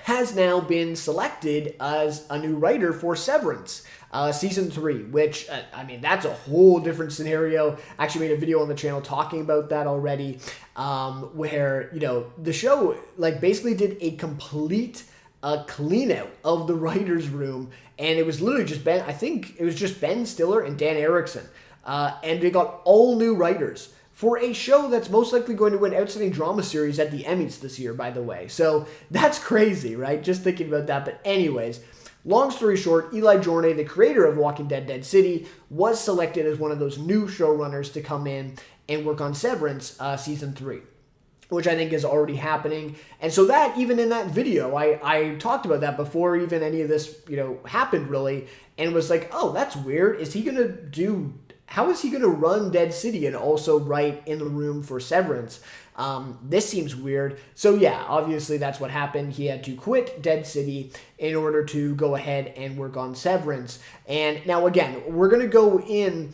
has now been selected as a new writer for Severance, Season 3, which, that's a whole different scenario. I actually made a video on the channel talking about that already, where, the show, basically did a complete clean out of the writer's room, and it was literally just Ben Stiller and Dan Erickson, and they got all new writers for a show that's most likely going to win Outstanding Drama Series at the Emmys this year, by the way. So that's crazy, right? Just thinking about that. But anyways, long story short, Eli Jornay, the creator of Walking Dead Dead City, was selected as one of those new showrunners to come in and work on Severance Season 3, which I think is already happening. And so that, even in that video, I talked about that before even any of this, happened really, and was like, oh, that's weird. How is he going to run Dead City and also write in the room for Severance? This seems weird. So yeah, obviously that's what happened. He had to quit Dead City in order to go ahead and work on Severance. And now again, we're going to go in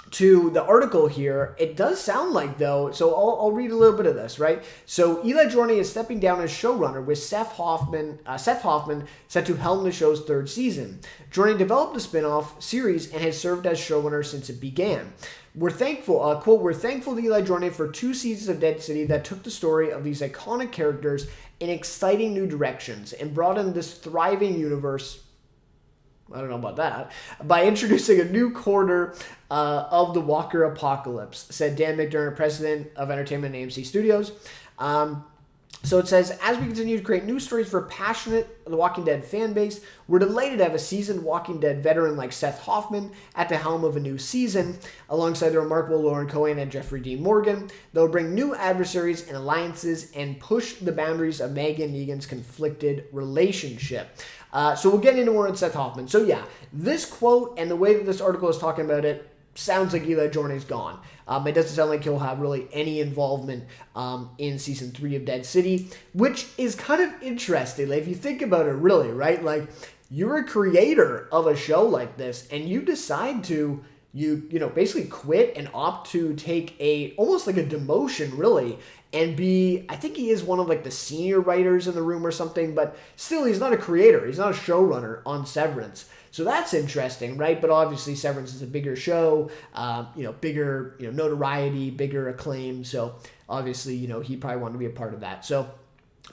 to the article here. It does sound like, though, so I'll read a little bit of this, right? So Eli Jornay is stepping down as showrunner with Seth Hoffman set to helm the show's third season. Jornay developed the spin-off series and has served as showrunner since it began. We're thankful, quote, we're thankful to Eli Jornay for 2 seasons of Dead City that took the story of these iconic characters in exciting new directions and brought in this thriving universe, I don't know about that, by introducing a new quarter of the Walker apocalypse, said Dan McDermott, president of entertainment at AMC Studios. So it says, as we continue to create new stories for passionate The Walking Dead fan base, we're delighted to have a seasoned Walking Dead veteran like Seth Hoffman at the helm of a new season, alongside the remarkable Lauren Cohen and Jeffrey Dean Morgan. They'll bring new adversaries and alliances and push the boundaries of Maggie and Negan's conflicted relationship. So we'll get into more on Seth Hoffman. So yeah, this quote and the way that this article is talking about it sounds like Eli Jornay's gone. It doesn't sound like he'll have really any involvement in Season 3 of Dead City, which is kind of interesting. Like, if you think about it really, right? Like, you're a creator of a show like this, and you decide to, basically quit and opt to take almost like a demotion, really, and I think he is one of like the senior writers in the room or something, but still he's not a creator. He's not a showrunner on Severance. So that's interesting, right? But obviously Severance is a bigger show, bigger, notoriety, bigger acclaim. So obviously, he probably wanted to be a part of that. So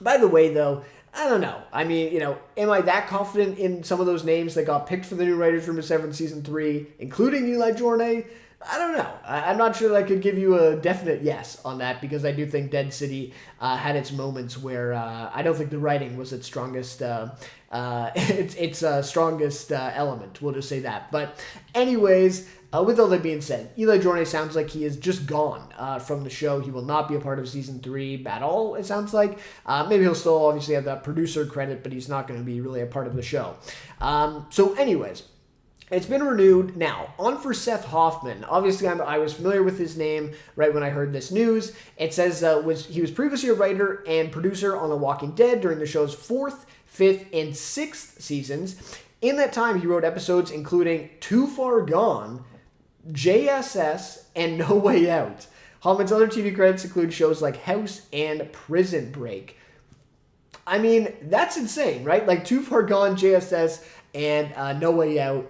By the way, though, I don't know. I mean, am I that confident in some of those names that got picked for the new writers' room of Season 3, including Eli Jornay? I don't know. I'm not sure that I could give you a definite yes on that, because I do think Dead City had its moments where I don't think the writing was its strongest strongest element. We'll just say that. But anyways, with all that being said, Eli Jornay sounds like he is just gone from the show. He will not be a part of Season 3 at all, it sounds like. Maybe he'll still obviously have that producer credit, but he's not going to be really a part of the show. So anyways, it's been renewed. Now, on for Seth Hoffman. Obviously, I was familiar with his name right when I heard this news. It says he was previously a writer and producer on The Walking Dead during the show's 4th, 5th, and 6th seasons. In that time, he wrote episodes including Too Far Gone, JSS, and No Way Out. Hoffman's other TV credits include shows like House and Prison Break. I mean, that's insane, right? Like Too Far Gone, JSS, and No Way Out.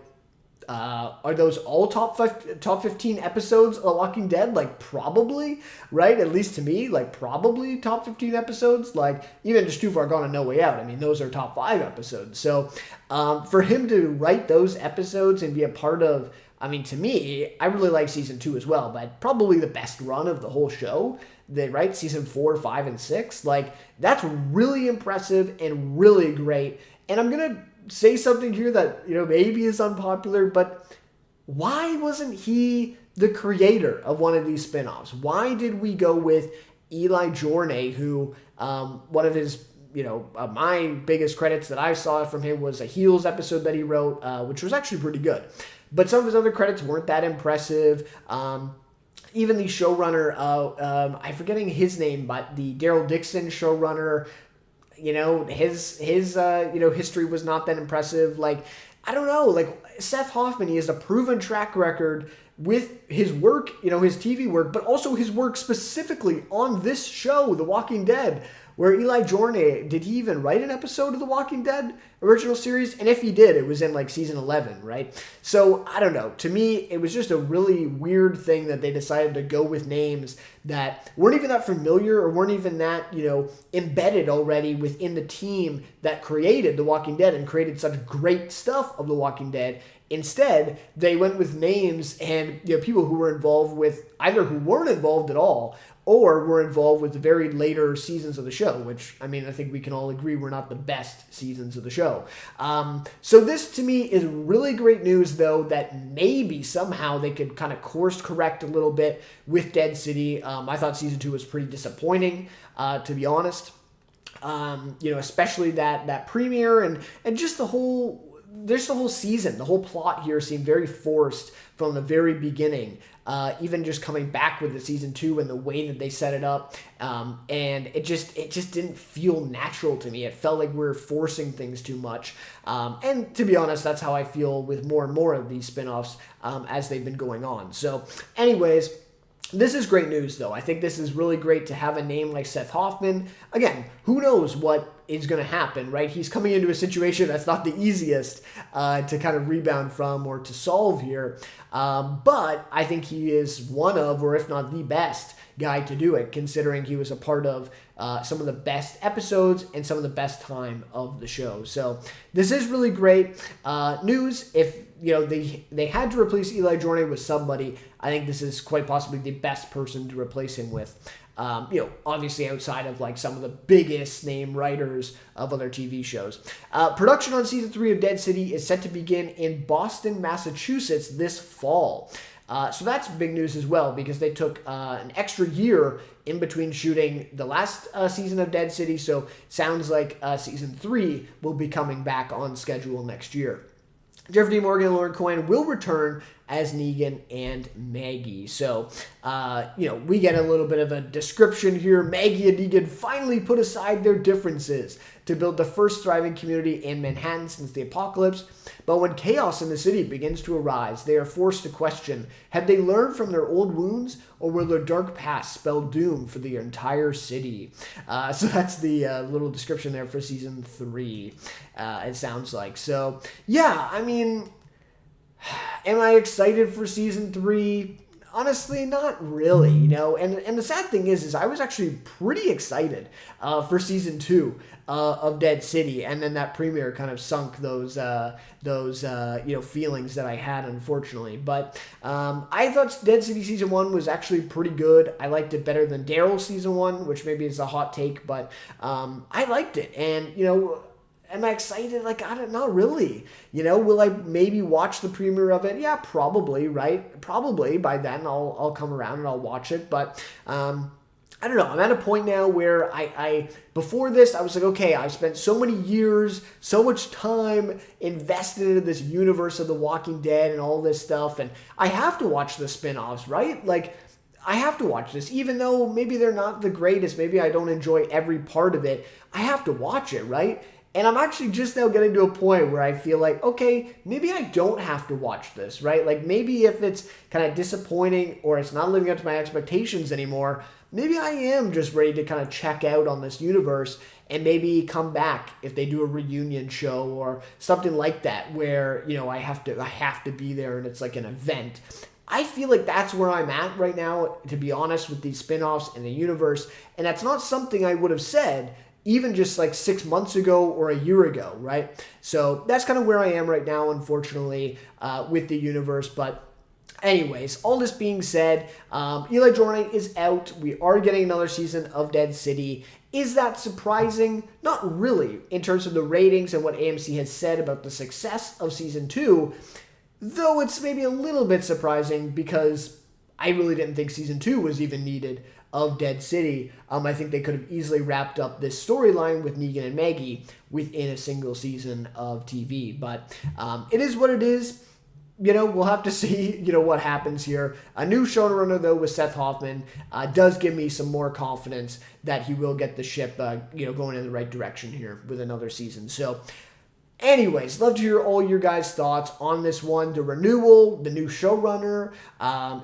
Are those all top 15 episodes of The Walking Dead? Like, probably, right? At least to me, like, probably top 15 episodes. Like, even just Too Far Gone and No Way Out. I mean, those are top 5 episodes. So, for him to write those episodes and be a part of, I mean, to me, I really like Season 2 as well, but probably the best run of the whole show, right? Season 4, 5, and 6. Like, that's really impressive and really great. And I'm going to say something here that, maybe is unpopular, but why wasn't he the creator of one of these spinoffs? Why did we go with Eli Jornay, who, one of his, my biggest credits that I saw from him was a Heels episode that he wrote, which was actually pretty good. But some of his other credits weren't that impressive. Even the showrunner, I'm forgetting his name, but the Daryl Dixon showrunner, his history was not that impressive. Like, I don't know, like Seth Hoffman, he has a proven track record with his work, his TV work, but also his work specifically on this show, The Walking Dead, where Eli Jornay, did he even write an episode of The Walking Dead original series? And if he did, it was in like season 11, right? So I don't know. To me, it was just a really weird thing that they decided to go with names that weren't even that familiar or weren't even that, embedded already within the team that created The Walking Dead and created such great stuff of The Walking Dead. Instead, they went with names and people who were involved with either who weren't involved at all or were involved with the very later seasons of the show, which, I mean, I think we can all agree were not the best seasons of the show. So this, to me, is really great news, though, that maybe somehow they could kind of course correct a little bit with Dead City. I thought Season 2 was pretty disappointing, to be honest. Especially that premiere and just the whole season, the whole plot here seemed very forced from the very beginning. Even just coming back with the Season 2 and the way that they set it up. And it just didn't feel natural to me. It felt like we were forcing things too much. And to be honest, that's how I feel with more and more of these spinoffs as they've been going on. So anyways, this is great news, though. I think this is really great to have a name like Seth Hoffman. Again, who knows what is going to happen, right? He's coming into a situation that's not the easiest to kind of rebound from or to solve here. But I think he is one of, or if not the best guy to do it, considering he was a part of some of the best episodes and some of the best time of the show. So this is really great news. If they had to replace Eli Jornay with somebody, I think this is quite possibly the best person to replace him with. Obviously outside of like some of the biggest name writers of other TV shows. Production on Season 3 of Dead City is set to begin in Boston, Massachusetts this fall. So that's big news as well, because they took an extra year in between shooting the last season of Dead City. So it sounds like Season 3 will be coming back on schedule next year. Jeffrey D. Morgan and Lauren Cohen will return as Negan and Maggie. So, we get a little bit of a description here. Maggie and Negan finally put aside their differences to build the first thriving community in Manhattan since the apocalypse. But when chaos in the city begins to arise, they are forced to question, have they learned from their old wounds, or will their dark past spell doom for the entire city? So that's the little description there for Season 3, it sounds like. So, yeah, I mean, am I excited for Season 3? honestly, not really, and the sad thing is I was actually pretty excited for season 2 of Dead City, and then that premiere kind of sunk those feelings that I had, unfortunately. But I thought Dead City season 1 was actually pretty good. I liked it better than Daryl season 1, which maybe is a hot take, but I liked it, and am I excited? Like, I don't know, really. Will I maybe watch the premiere of it? Yeah, probably, right? Probably by then I'll come around and I'll watch it. But I don't know. I'm at a point now where I before this, I was like, okay, I've spent so many years, so much time invested into this universe of The Walking Dead and all this stuff, and I have to watch the spin-offs, right? Like, I have to watch this, even though maybe they're not the greatest, maybe I don't enjoy every part of it, I have to watch it, right? And I'm actually just now getting to a point where I feel like, okay, maybe I don't have to watch this, right? Like, maybe if it's kind of disappointing or it's not living up to my expectations anymore, maybe I am just ready to kind of check out on this universe and maybe come back if they do a reunion show or something like that where, I have to be there and it's like an event. I feel like that's where I'm at right now, to be honest, with these spin-offs and the universe. And that's not something I would have said even just like 6 months ago or a year ago, right? So that's kind of where I am right now, unfortunately, with the universe. But anyways, all this being said, Eli Jordan is out. We are getting another season of Dead City. Is that surprising? Not really, in terms of the ratings and what AMC has said about the success of season 2, though it's maybe a little bit surprising because I really didn't think season 2 was even needed of Dead City. I think they could have easily wrapped up this storyline with Negan and Maggie within a single season of TV. But it is what it is. We'll have to see, what happens here. A new showrunner, though, with Seth Hoffman, does give me some more confidence that he will get the ship, going in the right direction here with another season. So, anyways, love to hear all your guys' thoughts on this one, the renewal, the new showrunner,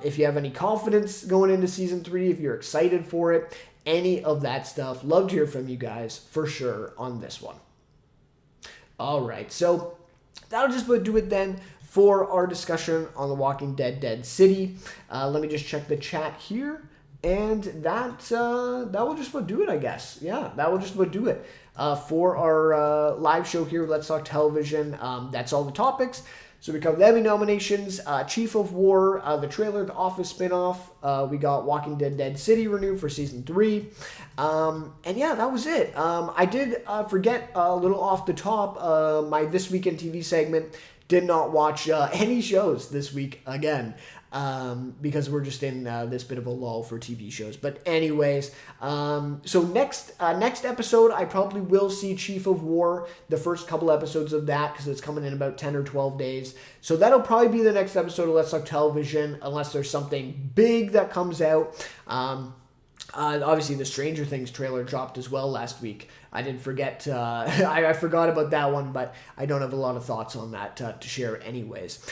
if you have any confidence going into season 3, if you're excited for it, any of that stuff. Love to hear from you guys for sure on this one. All right, so that'll just about do it then for our discussion on The Walking Dead Dead City. Let me just check the chat here. And that will just about do it, I guess. Yeah, that will just about do it for our live show here, Let's Talk Television. That's all the topics. So we covered the Emmy nominations, Chief of War, the trailer, the Office spinoff. We got Walking Dead Dead City renewed for season 3. And yeah, that was it. I did forget a little off the top, my This Week in TV segment. Did not watch any shows this week again. Because we're just in this bit of a lull for TV shows. But anyways, so next episode, I probably will see Chief of War, the first couple episodes of that, because it's coming in about 10 or 12 days. So that'll probably be the next episode of Let's Talk Television, unless there's something big that comes out. Obviously, the Stranger Things trailer dropped as well last week. I didn't forget. I forgot about that one, but I don't have a lot of thoughts on that to share, anyways.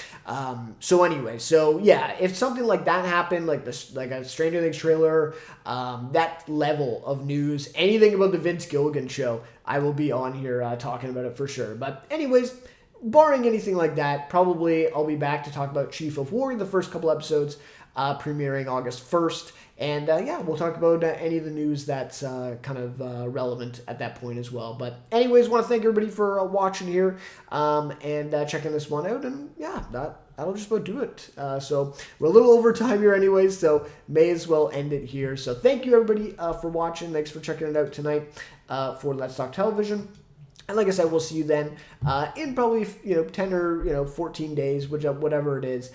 So yeah, if something like that happened, like a Stranger Things trailer, that level of news, anything about the Vince Gilligan show, I will be on here talking about it for sure. But anyways, barring anything like that, probably I'll be back to talk about Chief of War, the first couple episodes, premiering August 1st. And yeah, we'll talk about any of the news that's kind of relevant at that point as well. But anyways, want to thank everybody for watching here and checking this one out. And yeah, that'll just about do it. So we're a little over time here anyways, so may as well end it here. So thank you everybody for watching. Thanks for checking it out tonight for Let's Talk Television. And like I said, we'll see you then in probably 10 or 14 days, whatever it is,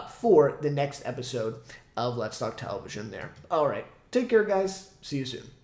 for the next episode of Let's Talk Television there. All right. Take care, guys. See you soon.